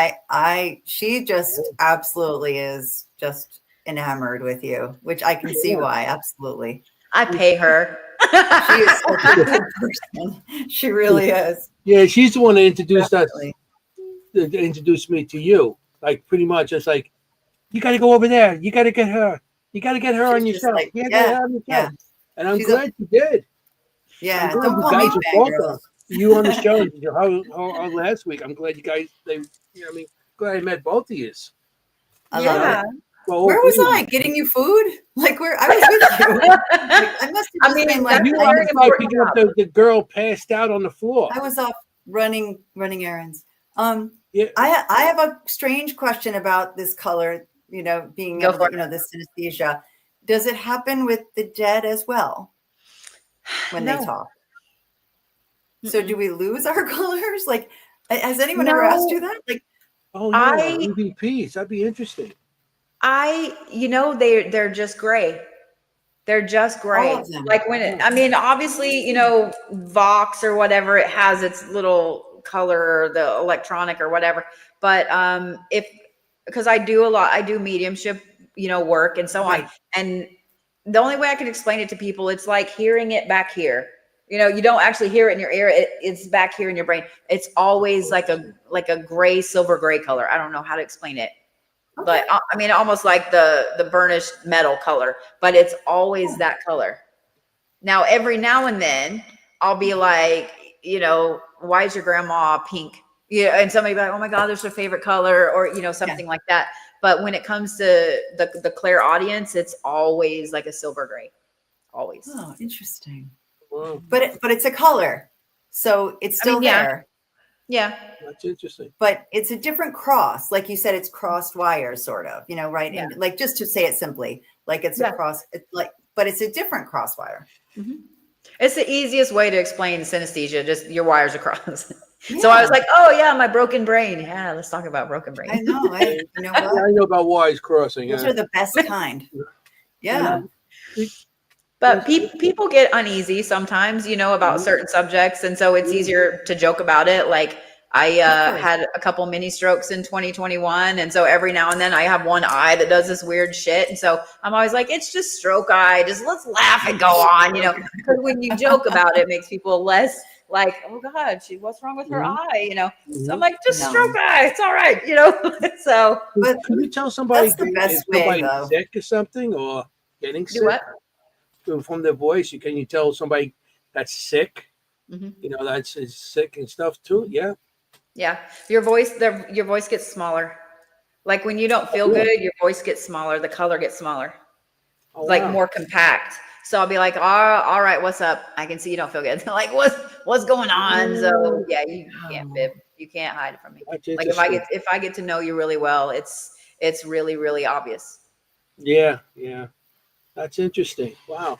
she just absolutely is just enamored with you, which I can see why. Absolutely. I pay her. She is such a good person. She really is. Yeah, she's the one that introduced me to you. Like pretty much, it's like, you got to go over there. You got to get her. You got to get her on your show. Like, yeah. And I'm glad you did. Yeah, don't call me fangirl. You on the show how last week. I'm glad you guys. Glad I met both of you. I love it. Well, where was I? Getting you food? Like where I was with you. I must have been like you were picking up the girl passed out on the floor. I was off running errands. I have a strange question about this color. You know, being this synesthesia. Does it happen with the dead as well when they talk? So do we lose our colors? Like, has anyone ever asked you that? Like, EVPs. That'd be interesting. They're just gray. They're just gray. Like obviously, Vox or whatever, it has its little color, the electronic or whatever. But because I do mediumship, work and so on. And the only way I can explain it to people, it's like hearing it back here. You don't actually hear it in your ear. It's back here in your brain. It's always like a gray, silver gray color. I don't know how to explain it. Okay. But almost like the burnished metal color, but it's always that color. Now, every now and then I'll be like, why is your grandma pink? And somebody be like, oh my God, there's her favorite color, or, something like that. But when it comes to the clairaudience, it's always like a silver gray. Always. Oh, interesting. Wow. But it's a color. So it's still there. Yeah. That's interesting. But it's a different cross. Like you said, it's crossed wires, sort of, right? Yeah. And like, just to say it simply, like it's a cross, but it's a different cross wire. Mm-hmm. It's the easiest way to explain synesthesia. Just your wires are crossed. Yeah. So I was like, oh yeah, my broken brain. Yeah. Let's talk about broken brain. I know. I know about wires crossing. Those are the best kind. Yeah. But people get uneasy sometimes, about certain subjects. And so it's easier to joke about it. Like I had a couple mini strokes in 2021. And so every now and then I have one eye that does this weird shit. And so I'm always like, it's just stroke eye. Just let's laugh and go on, because when you joke about it, it makes people less like, oh God, what's wrong with her eye? So I'm like, just stroke eye. It's all right. So. But can you tell somebody if somebody's sick or something, or getting sick? What? From their voice, can you tell somebody that's sick? Mm-hmm. That's sick and stuff too. Yeah. Your voice gets smaller. Like when you don't feel good, your voice gets smaller. The color gets smaller. More compact. So I'll be like, all right, what's up? I can see you don't feel good. Like what's going on? So yeah, you can't fib. You can't hide it from me. Like if I get to know you really well, it's really, really obvious. Yeah. That's interesting. Wow.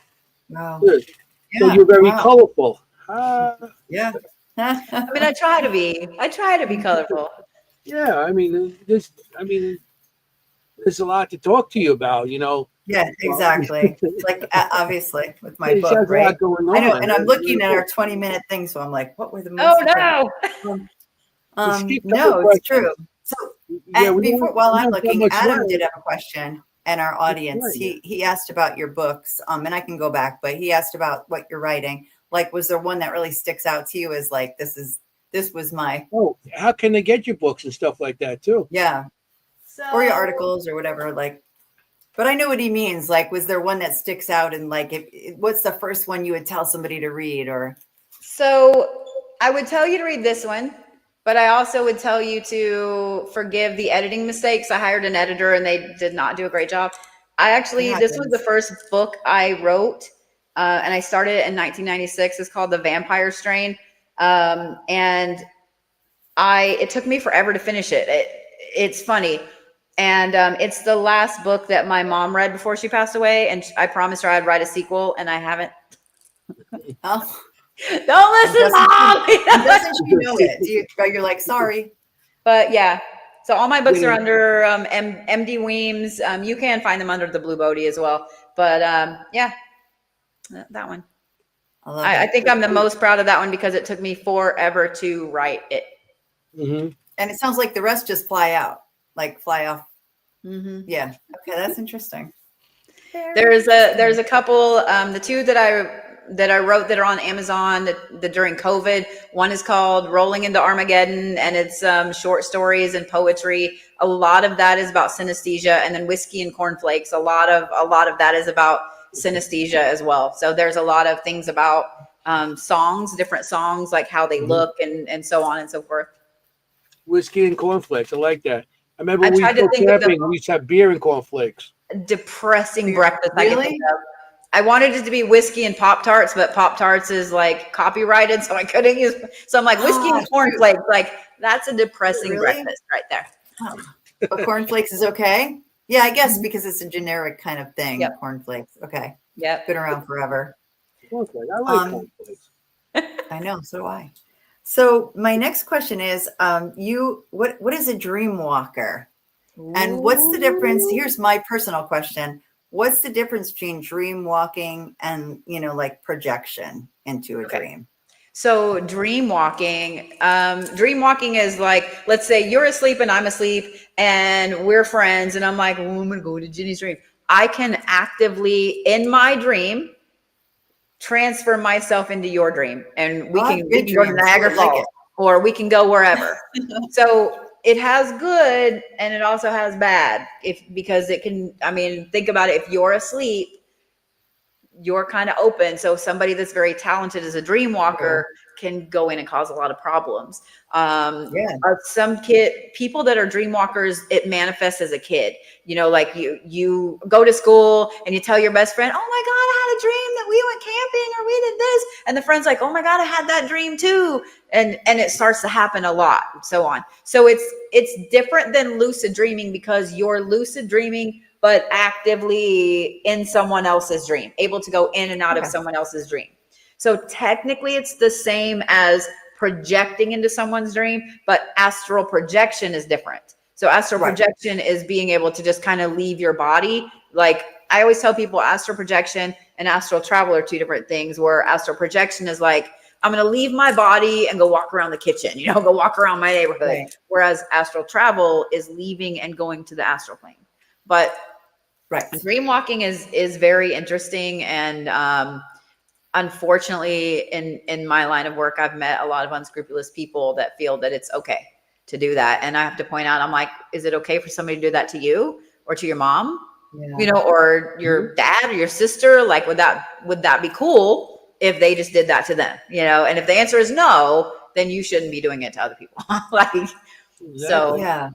Wow. Good. So Yeah. you're very Wow. colorful. Yeah. I mean, I try to be. I try to be colorful. Yeah. I mean, there's a lot to talk to you about. Yeah, Well, exactly. Like obviously with my it book, has a right? lot going I know, on. and I'm That's really looking at our cool. 20-minute thing, so I'm like, what were the Oh most important? no! Um, We skipped a couple no, it's questions. true. So Yeah, we before, don't while we I'm don't have that looking, much Adam time. did have a question, and our audience, Right, yeah. he asked about your books. And I can go back, but he asked about what you're writing. Like, was there one that really sticks out to you as like this was my Oh, how can they get your books and stuff like that too? yeah, So, or your articles or whatever, like. But I know what he means. Like, was there one that sticks out? And like, what's the first one you would tell somebody to read? Or so I would tell you to read this one, but I also would tell you to forgive the editing mistakes. I hired an editor and they did not do a great job. This was the first book I wrote, and I started it in 1996. It's called The Vampire Strain, and it took me forever to finish it. It's funny. And it's the last book that my mom read before she passed away. And I promised her I'd write a sequel, and I haven't. oh, Don't listen, Mom! and doesn't she know it? You're like, sorry. But yeah. So all my books Yeah. are under MD Weems. You can find them under the Blue Bodie as well. But yeah, that one. I love I it. think I'm the most proud of that one because it took me forever to write it. Mm-hmm. And it sounds like the rest just fly out, like fly off. Mm-hmm. Yeah. Okay, that's interesting. There's a couple. The two that I wrote that are on Amazon that during COVID. One is called Rolling into Armageddon, and it's short stories and poetry. A lot of that is about synesthesia, and then Whiskey and Cornflakes. A lot of that is about synesthesia as well. So there's a lot of things about songs, different songs, like how they look and so on and so forth. Whiskey and cornflakes. I like that. I remember I we tried to go think of the camping. We used to have beer and cornflakes. depressing breakfast I could Really? think of. I wanted it to be whiskey and Pop-Tarts, but Pop-Tarts is like copyrighted, so I couldn't use. So I'm like, whiskey and cornflakes, like that's a depressing Really? breakfast right there. Oh. But cornflakes is okay. Yeah, I guess because it's a generic kind of thing. Yep. Cornflakes. Okay. Yep. Been around forever. Cornflakes. I like Um, cornflakes. I know, so do I. So my next question is, what is a dream walker? And what's the difference? Here's my personal question. What's the difference between dream walking and, like projection into a dream? So dream walking is like, let's say you're asleep and I'm asleep and we're friends and I'm like, oh, I'm gonna go to Jenny's dream. I can actively in my dream transfer myself into your dream, and we can go to Niagara Falls, or we can go wherever. So it has good and it also has bad, because it can. I mean, think about it. If you're asleep, you're kind of open. So somebody that's very talented as a dream walker can go in and cause a lot of problems. Some people that are dream walkers, it manifests as a kid. Like you go to school and you tell your best friend, oh my God, I had a dream that we went camping or we did this. And the friend's like, oh my God, I had that dream too. And it starts to happen a lot and so on. So it's different than lucid dreaming, because you're lucid dreaming but actively in someone else's dream, able to go in and out of someone else's dream. So technically it's the same as projecting into someone's dream, but astral projection is different. So astral projection is being able to just kind of leave your body. Like I always tell people, astral projection and astral travel are two different things, where astral projection is like, I'm going to leave my body and go walk around the kitchen, go walk around my neighborhood. Right. Whereas astral travel is leaving and going to the astral plane. But dream walking is very interesting. And unfortunately, in my line of work, I've met a lot of unscrupulous people that feel that it's okay to do that. And I have to point out, I'm like, is it okay for somebody to do that to you or to your mom, or your dad or your sister? Like, would that be cool if they just did that to them, And if the answer is no, then you shouldn't be doing it to other people. So, yeah.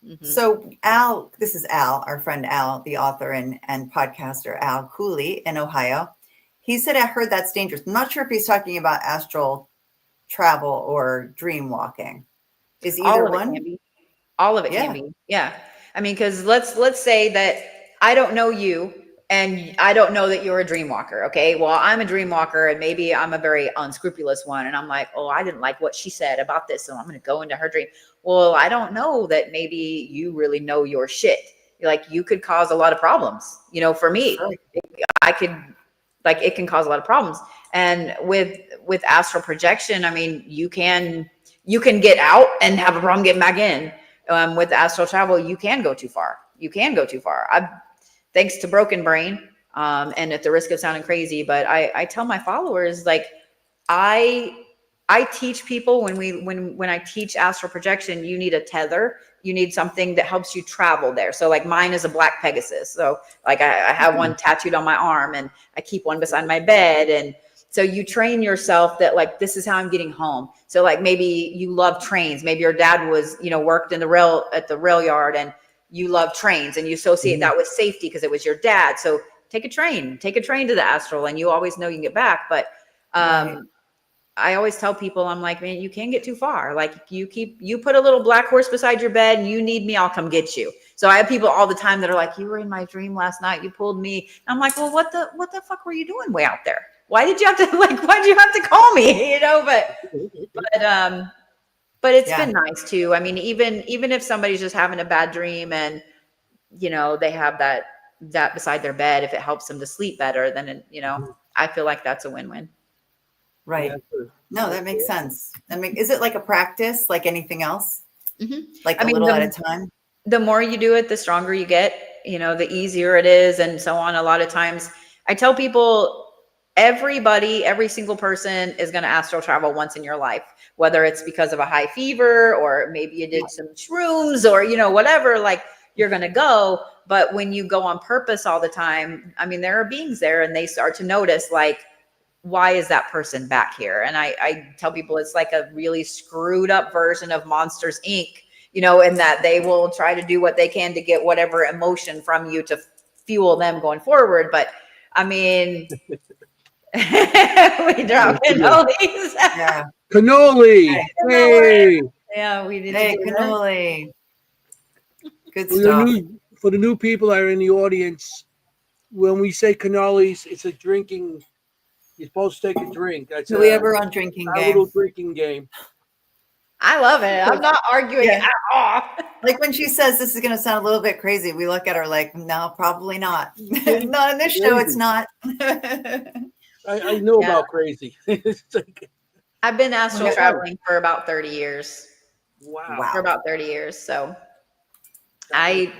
Mm-hmm. So Al, this is Al, our friend Al, the author and podcaster, Al Cooley in Ohio. He said, I heard that's dangerous. I'm not sure if he's talking about astral travel or dream walking. Is either one? All of it can be. Yeah. I mean, because let's say that I don't know you, and I don't know that you're a dream walker. Okay. Well, I'm a dream walker and maybe I'm a very unscrupulous one. And I'm like, oh, I didn't like what she said about this. So I'm going to go into her dream. Well, I don't know that maybe you really know your shit. Like you could cause a lot of problems, you know, for me, Sure. I could, like, it can cause a lot of problems. And with astral projection, I mean, you can get out and have a problem getting back in. With astral travel, you can go too far. You can go too far. Thanks to Broken Brain, and at the risk of sounding crazy, but I tell my followers, like, I teach people when I teach astral projection, you need a tether. You need something that helps you travel there. So like mine is a black Pegasus. So like I have one tattooed on my arm and I keep one beside my bed. And so you train yourself that like, this is how I'm getting home. So like maybe you love trains. Maybe your dad was, you know, worked in at the rail yard and you love trains and you associate that with safety because it was your dad. So take a train to the astral and you always know you can get back. But, I always tell people, I'm like, man, you can't get too far. Like you put a little black horse beside your bed and you need me, I'll come get you. So I have people all the time that are like, you were in my dream last night. You pulled me. And I'm like, well, what the fuck were you doing way out there? Why'd you have to call me? You know, but it's been nice too. I mean, even if somebody's just having a bad dream and, you know, they have that beside their bed, if it helps them to sleep better, then, you know, I feel like that's a win-win. Right. No, that makes sense. Is it like a practice, like anything else? Like little at a time? The more you do it, the stronger you get, you know, the easier it is and so on. A lot of times I tell people, every single person is going to astral travel once in your life, whether it's because of a high fever or maybe you did some shrooms or, you know, whatever, like you're going to go. But when you go on purpose all the time, I mean, there are beings there and they start to notice like, why is that person back here? And I tell people it's like a really screwed up version of Monsters, Inc., you know, in that they will try to do what they can to get whatever emotion from you to fuel them going forward. But I mean, we drop cannolis. Yeah. Cannoli. Hey. Yeah, we did. Hey, cannoli. Good For stuff. For the new people that are in the audience, when we say cannolis, it's a drinking. You're supposed to take a drink. That's we ever on drinking game. A little drinking game. I love it. I'm not arguing at all. Like when she says this is going to sound a little bit crazy, we look at her like, no, probably not. Not in this show. It's not. I know about crazy. I've been astral traveling for about 30 years. Wow. For about 30 years. So I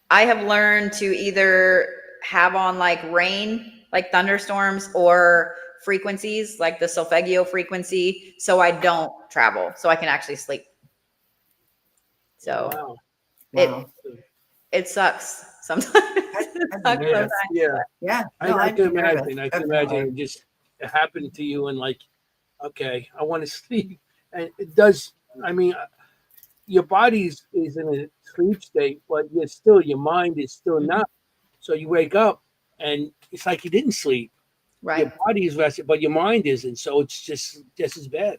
have learned to either have on like rain, like thunderstorms, or frequencies like the solfeggio frequency, so I don't travel, so I can actually sleep. So it sucks sometimes. Yeah. I can imagine. I can imagine it just happened to you and like, okay, I want to sleep. And it does. I mean, your body is in a sleep state, but your mind is still not. So you wake up and it's like you didn't sleep. Right. Your body is rested, but your mind isn't. So it's just as bad.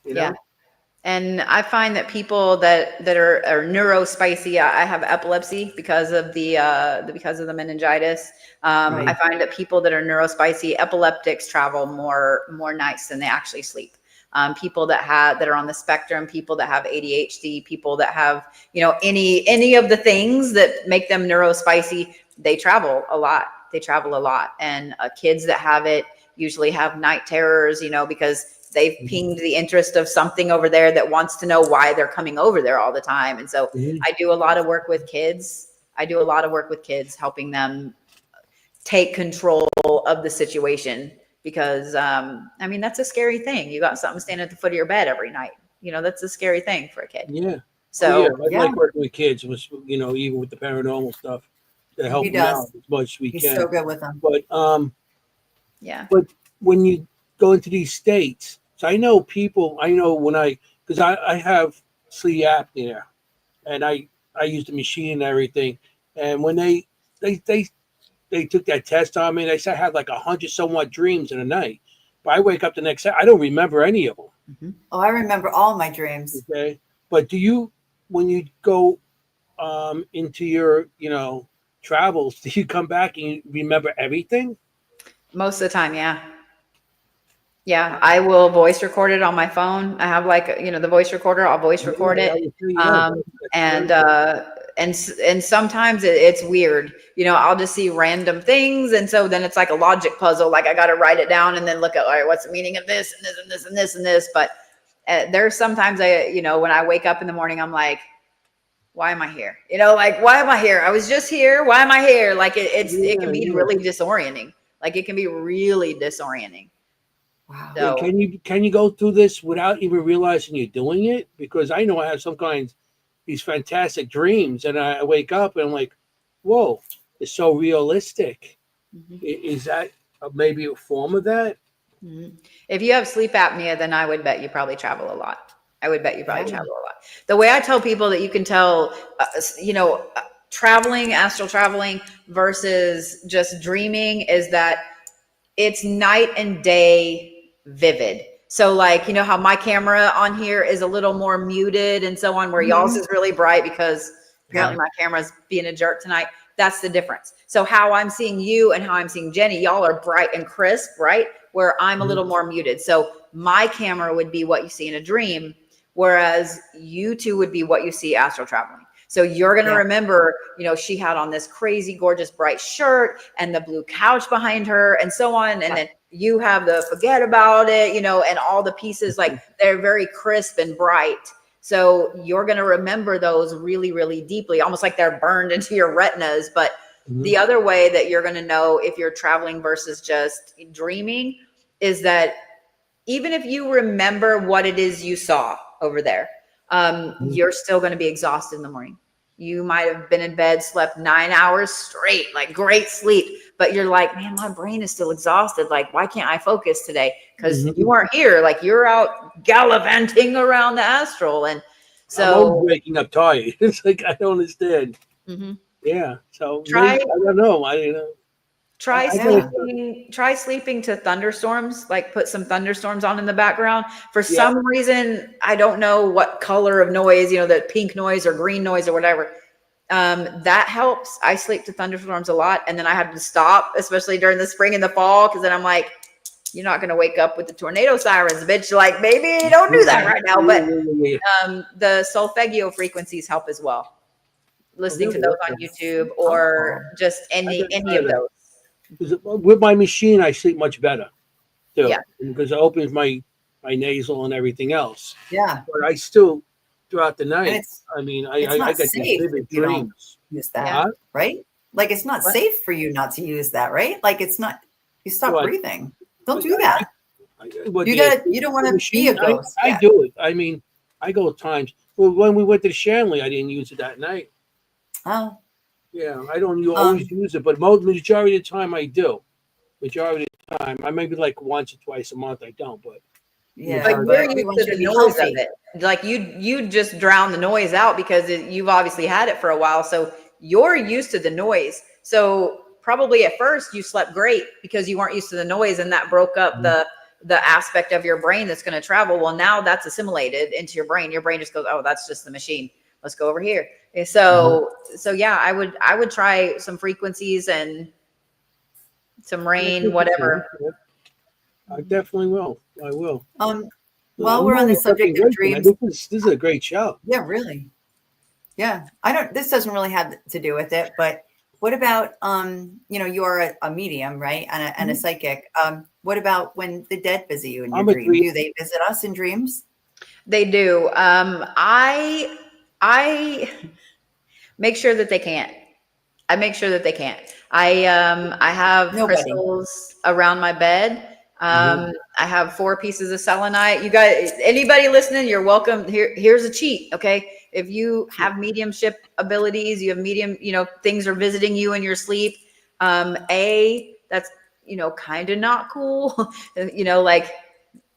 You know? And I find that people that are neurospicy, I have epilepsy because of the meningitis. I find that people that are neurospicy, epileptics travel more nights than they actually sleep. People that are on the spectrum, people that have ADHD, people that have, you know, any of the things that make them neurospicy, they travel a lot. And kids that have it usually have night terrors, you know, because they've pinged the interest of something over there that wants to know why they're coming over there all the time. And so I do a lot of work with kids. Helping them take control of the situation, because I mean, that's a scary thing. You got something standing at the foot of your bed every night. You know, that's a scary thing for a kid. Yeah. So I like working with kids, you know, even with the paranormal stuff, to help them out as much as we can. He's so good with them. But but when you go into these states, so I know because I have sleep apnea, and I use the machine and everything, and when they took that test on me, they said I had like 100 somewhat dreams in a night, but I wake up the next day, I don't remember any of them. Oh, I remember all my dreams. Okay, but when you go into your, you know, travels, do you come back and you remember everything? Most of the time, yeah. Yeah, I will voice record it on my phone. I have like, the voice recorder, I'll voice record Yeah, it. I would say, yeah, Um, that's and, very good. and sometimes it's weird, I'll just see random things. And so then it's like a logic puzzle. Like I got to write it down and then look at, all right, what's the meaning of this and this and this and this and this. But there's sometimes when I wake up in the morning, I'm like, why am I here? Like, why am I here? I was just here. Why am I here? Like it can be Yeah. really disorienting. Like it can be really disorienting. Wow. And So can you go through this without even realizing you're doing it? Because I know I have some kinds these fantastic dreams, and I wake up and I'm like, whoa, it's so realistic. mhm, Is that maybe a form of that? mhm. If you have sleep apnea, then I would bet you probably travel a lot. I would bet you probably Yeah. travel a lot. The way I tell people that you can tell, traveling, astral traveling versus just dreaming is that it's night and day vivid. So like, how my camera on here is a little more muted and so on, where y'all's is really bright because apparently my camera's being a jerk tonight. That's the difference. So how I'm seeing you and how I'm seeing Jenny, y'all are bright and crisp, right? Where I'm a little more muted. So my camera would be what you see in a dream, whereas you two would be what you see astral traveling. So you're going to remember, she had on this crazy, gorgeous, bright shirt and the blue couch behind her and so on. And then you have the forget about it, and all the pieces, like they're very crisp and bright. So you're going to remember those really, really deeply, almost like they're burned into your retinas. But the other way that you're going to know if you're traveling versus just dreaming is that even if you remember what it is you saw over there, you're still going to be exhausted in the morning. You might have been in bed, slept 9 hours straight, like great sleep, but you're like, man, my brain is still exhausted. Like, why can't I focus today? Because you weren't here. Like you're out gallivanting around the astral. And I'm always so waking up tired. It's like I don't understand. mhm. Yeah. So try maybe, I don't know. Try I gotta, sleeping to thunderstorms, like put some thunderstorms on in the background. For yeah. some reason, I don't know what color of noise, the pink noise or green noise or whatever. That helps. I sleep to thunderstorms a lot. And then I have to stop, especially during the spring and the fall. Cause then I'm like, you're not going to wake up with the tornado sirens, bitch. Like maybe don't do that right now. But, the solfeggio frequencies help as well. Listening to those on YouTube or just any of those. Because with my machine, I sleep much better too. Yeah. Because it opens my nasal and everything else. Yeah. But I still, throughout the And night, it's I not got these safe vivid if you don't dreams. use that, Yeah. right? Like it's not What? safe for you not to use that, right? Like it's not. You stop What? breathing. Don't do that. What, You don't want to be a ghost. I do it. I mean, I go times. Well, when we went to the Shanley, I didn't use it that night. Oh, Yeah, I don't always use it, but majority of the time I do. Majority of the time, I maybe like once or twice a month. I don't, but yeah. But but you're We used want to you the to be noise of healthy. it. Like you just drown the noise out because you've obviously had it for a while. So you're used to the noise. So probably at first you slept great because you weren't used to the noise, and that broke up the aspect of your brain that's going to travel. Well, now that's assimilated into your brain. Your brain just goes, oh, that's just the machine. Let's go over here. And so yeah, I would try some frequencies and some rain, whatever. I definitely will. I will. While we're on the subject of dreams, This is a great show. yeah, really. Yeah. This doesn't really have to do with it, but what about, you're a medium, right? And a psychic. What about when the dead visit you in your dream? Do they visit us in dreams? They do. I make sure that they can't. I make sure that they can't. I have crystals around my bed. I have 4 pieces of selenite. You guys, anybody listening, you're welcome. Here's a cheat. Okay. If you have mediumship abilities, you have medium, things are visiting you in your sleep. That's, kind of not cool. Like,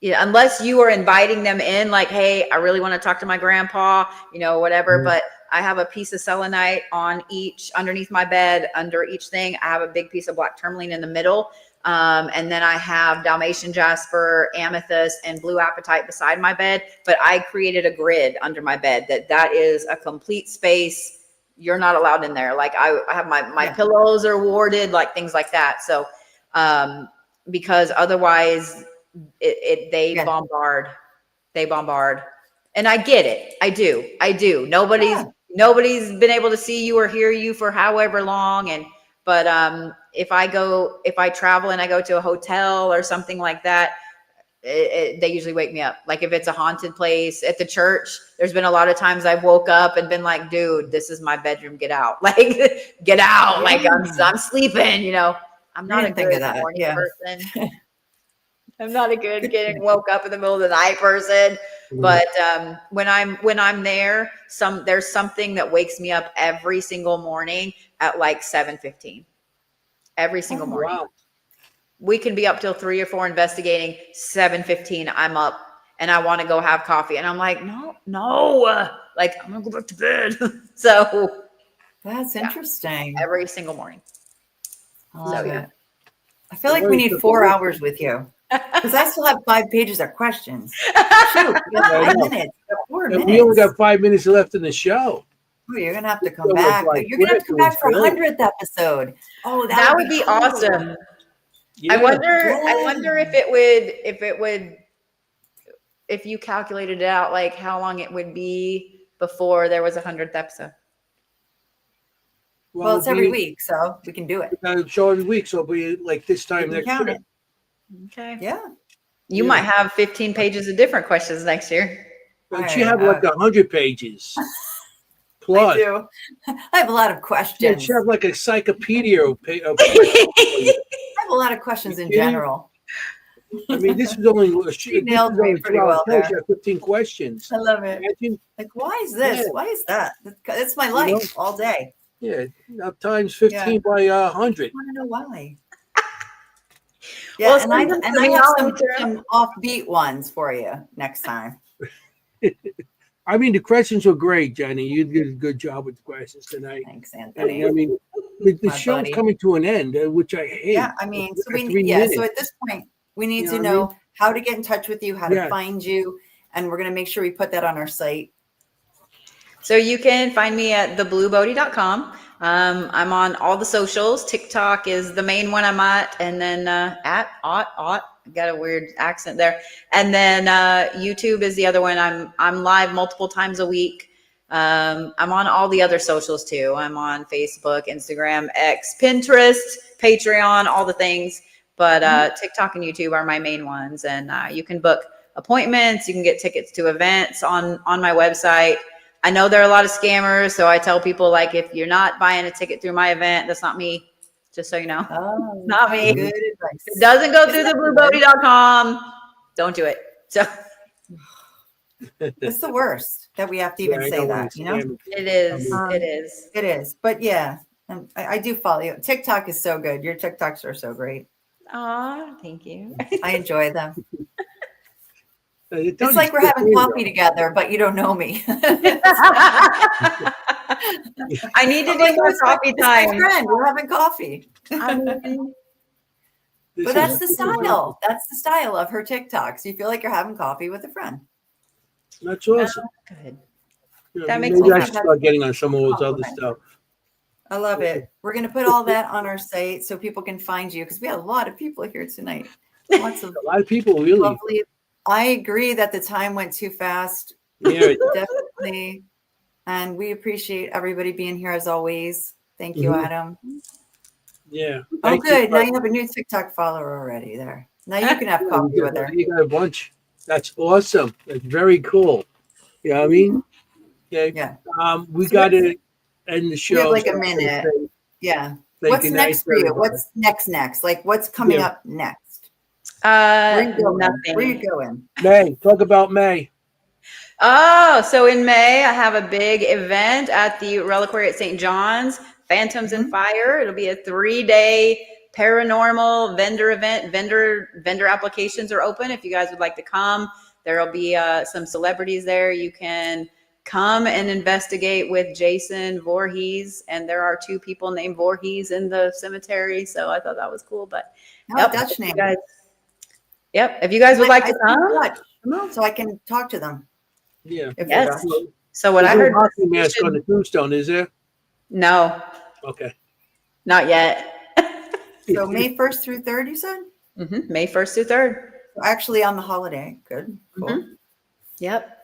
unless you are inviting them in, like, hey, I really want to talk to my grandpa, whatever. But I have a piece of selenite underneath my bed, under each thing. I have a big piece of black tourmaline in the middle. And then I have Dalmatian jasper, amethyst, and blue apatite beside my bed. But I created a grid under my bed that is a complete space you're not allowed in there. Like I have my pillows are warded, like things like that. So, because otherwise they bombard, and I get it. I do. Nobody's been able to see you or hear you for however long. But if I travel and I go to a hotel or something like that, they usually wake me up. Like if it's a haunted place at the church, there's been a lot of times I've woke up and been like, dude, this is my bedroom. Get out. Like, get out. Like I'm sleeping, you know. I'm not a good morning person. I'm not a good getting woke up in the middle of the night person. But when I'm there, there's something that wakes me up every single morning at like 7:15. Every single morning. Wow. We can be up till 3 or 4 investigating. 7:15, I'm up and I want to go have coffee. And I'm like, no, like I'm gonna go back to bed. So that's interesting. Every single morning. I love it. I feel like we need 4 hours with you because I still have 5 pages of questions. Shoot, we got 5 minutes. 4 minutes. We only got 5 minutes left in the show. Oh, you're gonna have to come back. You're gonna have to come back for 100th episode. Oh, that would be awesome. Yeah. I wonder if you calculated it out, like how long it would be before there was 100th episode. Well, it's every week, so we can do it. Show every week, so it'll be like this time next year. Okay. Yeah. You might have 15 pages of different questions next year. But you have like 100 pages. Plus. I do. I have a lot of questions. Yeah, you have like a encyclopedia. I have a lot of questions in general. I mean, this is only nailed me pretty well there. 15 questions. I love it. Imagine, like, why is this? Yeah. Why is that? It's my life all day. Yeah, now times 15 by 100. I want to know why. Yeah, well, and I have some offbeat ones for you next time. I mean, the questions were great, Jenny. You did a good job with the questions tonight. Thanks, Anthony. I mean, the show's coming to an end, which I hate. Yeah, I mean, so at this point, we need to know how to get in touch with you, how to find you, and we're going to make sure we put that on our site. So you can find me at thebluebodie.com. I'm on all the socials. TikTok is the main one I'm at, and then at got a weird accent there. And then YouTube is the other one. I'm live multiple times a week. I'm on all the other socials too. I'm on Facebook, Instagram, X, Pinterest, Patreon, all the things. But TikTok and YouTube are my main ones. And you can book appointments. You can get tickets to events on my website. I know there are a lot of scammers, so I tell people, like, if you're not buying a ticket through my event, that's not me. Just so you know. Oh, not me. Good advice. It doesn't go through thebluebodie.com. Don't do it. So it's the worst that we have to even say that, you know? It is. It is. But yeah, I do follow you. TikTok is so good. Your TikToks are so great. Aw, thank you. I enjoy them. It's like we're having coffee together, but you don't know me. I need to do more coffee time. My friend, we're having coffee. But that's the style. That's the style of her TikToks. You feel like you're having coffee with a friend. That's awesome. Good. Yeah, that makes me I should start getting on some of those other stuff. I love it. We're going to put all that on our site so people can find you, because we had a lot of people here tonight. A lot of people, really. Lovely. I agree that the time went too fast. Yeah, definitely. And we appreciate everybody being here as always. Thank you, Adam. Yeah. Oh, good. Now you have a new TikTok follower already there. Now you can have coffee with her. You got a bunch. That's awesome. That's very cool. You know what I mean? Okay. Yeah. We got to end the show. We have like a minute. Yeah. What's next for you? What's next? Like, what's coming up next? Nothing. Where are you going? May. Talk about May. Oh, so in May, I have a big event at the Reliquary at St. John's, Phantoms and Fire. It'll be a 3-day paranormal vendor event. Vendor applications are open. If you guys would like to come, there'll be some celebrities there. You can come and investigate with Jason Voorhees. And there are 2 people named Voorhees in the cemetery. So I thought that was cool. But Dutch name. If you guys would like to come, so I can talk to them. Yeah. Yes. So what I heard, hockey mask on the tombstone, is there? No, Okay. not yet. So May 1st through 3rd, you said? May 1st through 3rd. Actually on the holiday. Good. Cool. Yep.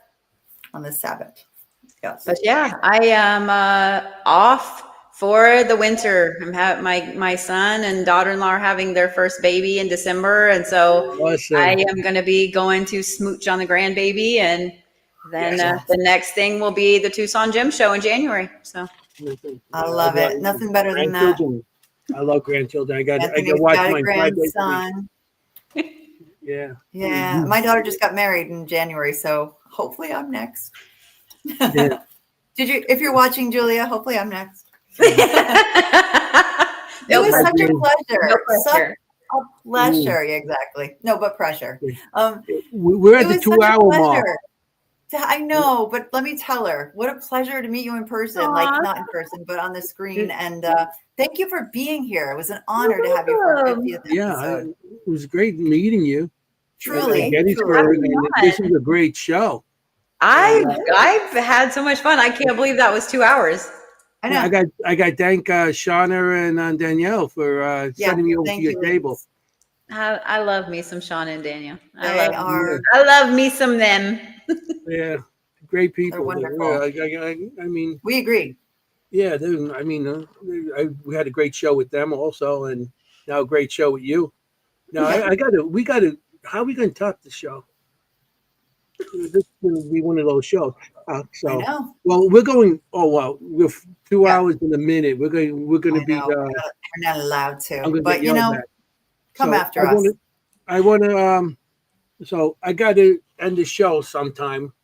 On the Sabbath. Yes. But yeah, I am off for the winter. My son and daughter-in-law are having their first baby in December, and so Awesome. I am going to be going to smooch on the grandbaby, and then Yes. the next thing will be the Tucson Gym Show in January. So I love it. Nothing better than that. I love grandchildren. I got Anthony's to watch got a mine 5 days a week. grandson. Yeah. Yeah. My daughter just got married in January, so hopefully I'm next. Yeah. If you're watching, Julia, hopefully I'm next. no It was pressure. such a pleasure. No pressure. Such a pleasure. Yeah, exactly. No, but pressure. We're at It the was such a 2-hour mark. pleasure. I know, but let me tell her, what a pleasure to meet you in person. Aww. Like not in person, but on the screen. And thank you for being here. It was an honor to have you for our 50th episode. It was great meeting you. Truly. Gettysburg, and this is a great show. I've had so much fun. I can't believe that was 2 hours. I know. I got thank Shauna and Danielle for sending me over to your table. I love me some Shauna and Daniel. I love me some them. Yeah, great people. They're wonderful. I mean, we agree. Yeah, we had a great show with them also, and now a great show with you. Now how are we gonna top the show? This is gonna be one of those shows. I know. Well, we're going. Oh well, we're 2 hours in a minute. We're gonna be. We're not allowed to, I'm gonna but get yelled at. come after us. I want to. So I got to end the show sometime.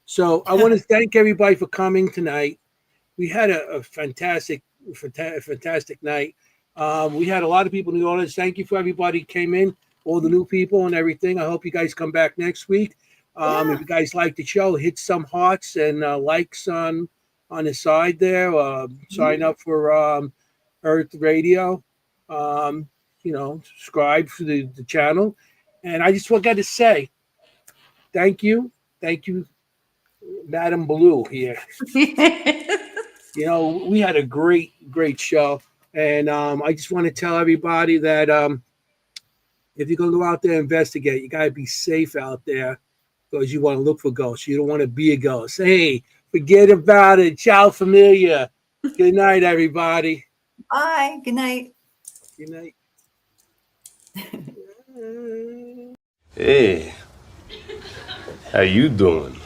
So I want to thank everybody for coming tonight. We had a fantastic night. We had a lot of people in the audience. Thank you for everybody who came in, all the new people and everything. I hope you guys come back next week. If you guys like the show, hit some hearts and likes on the side there. Sign up for Earth Radio. Subscribe to the channel. And I just got to say, thank you, Madam Blue here. We had a great show, and I just want to tell everybody that if you're going to go out there and investigate, you got to be safe out there because you want to look for ghosts. You don't want to be a ghost. Hey, forget about it. Ciao, familia. Good night, everybody. Bye. Good night. Good night. Hey, how you doing?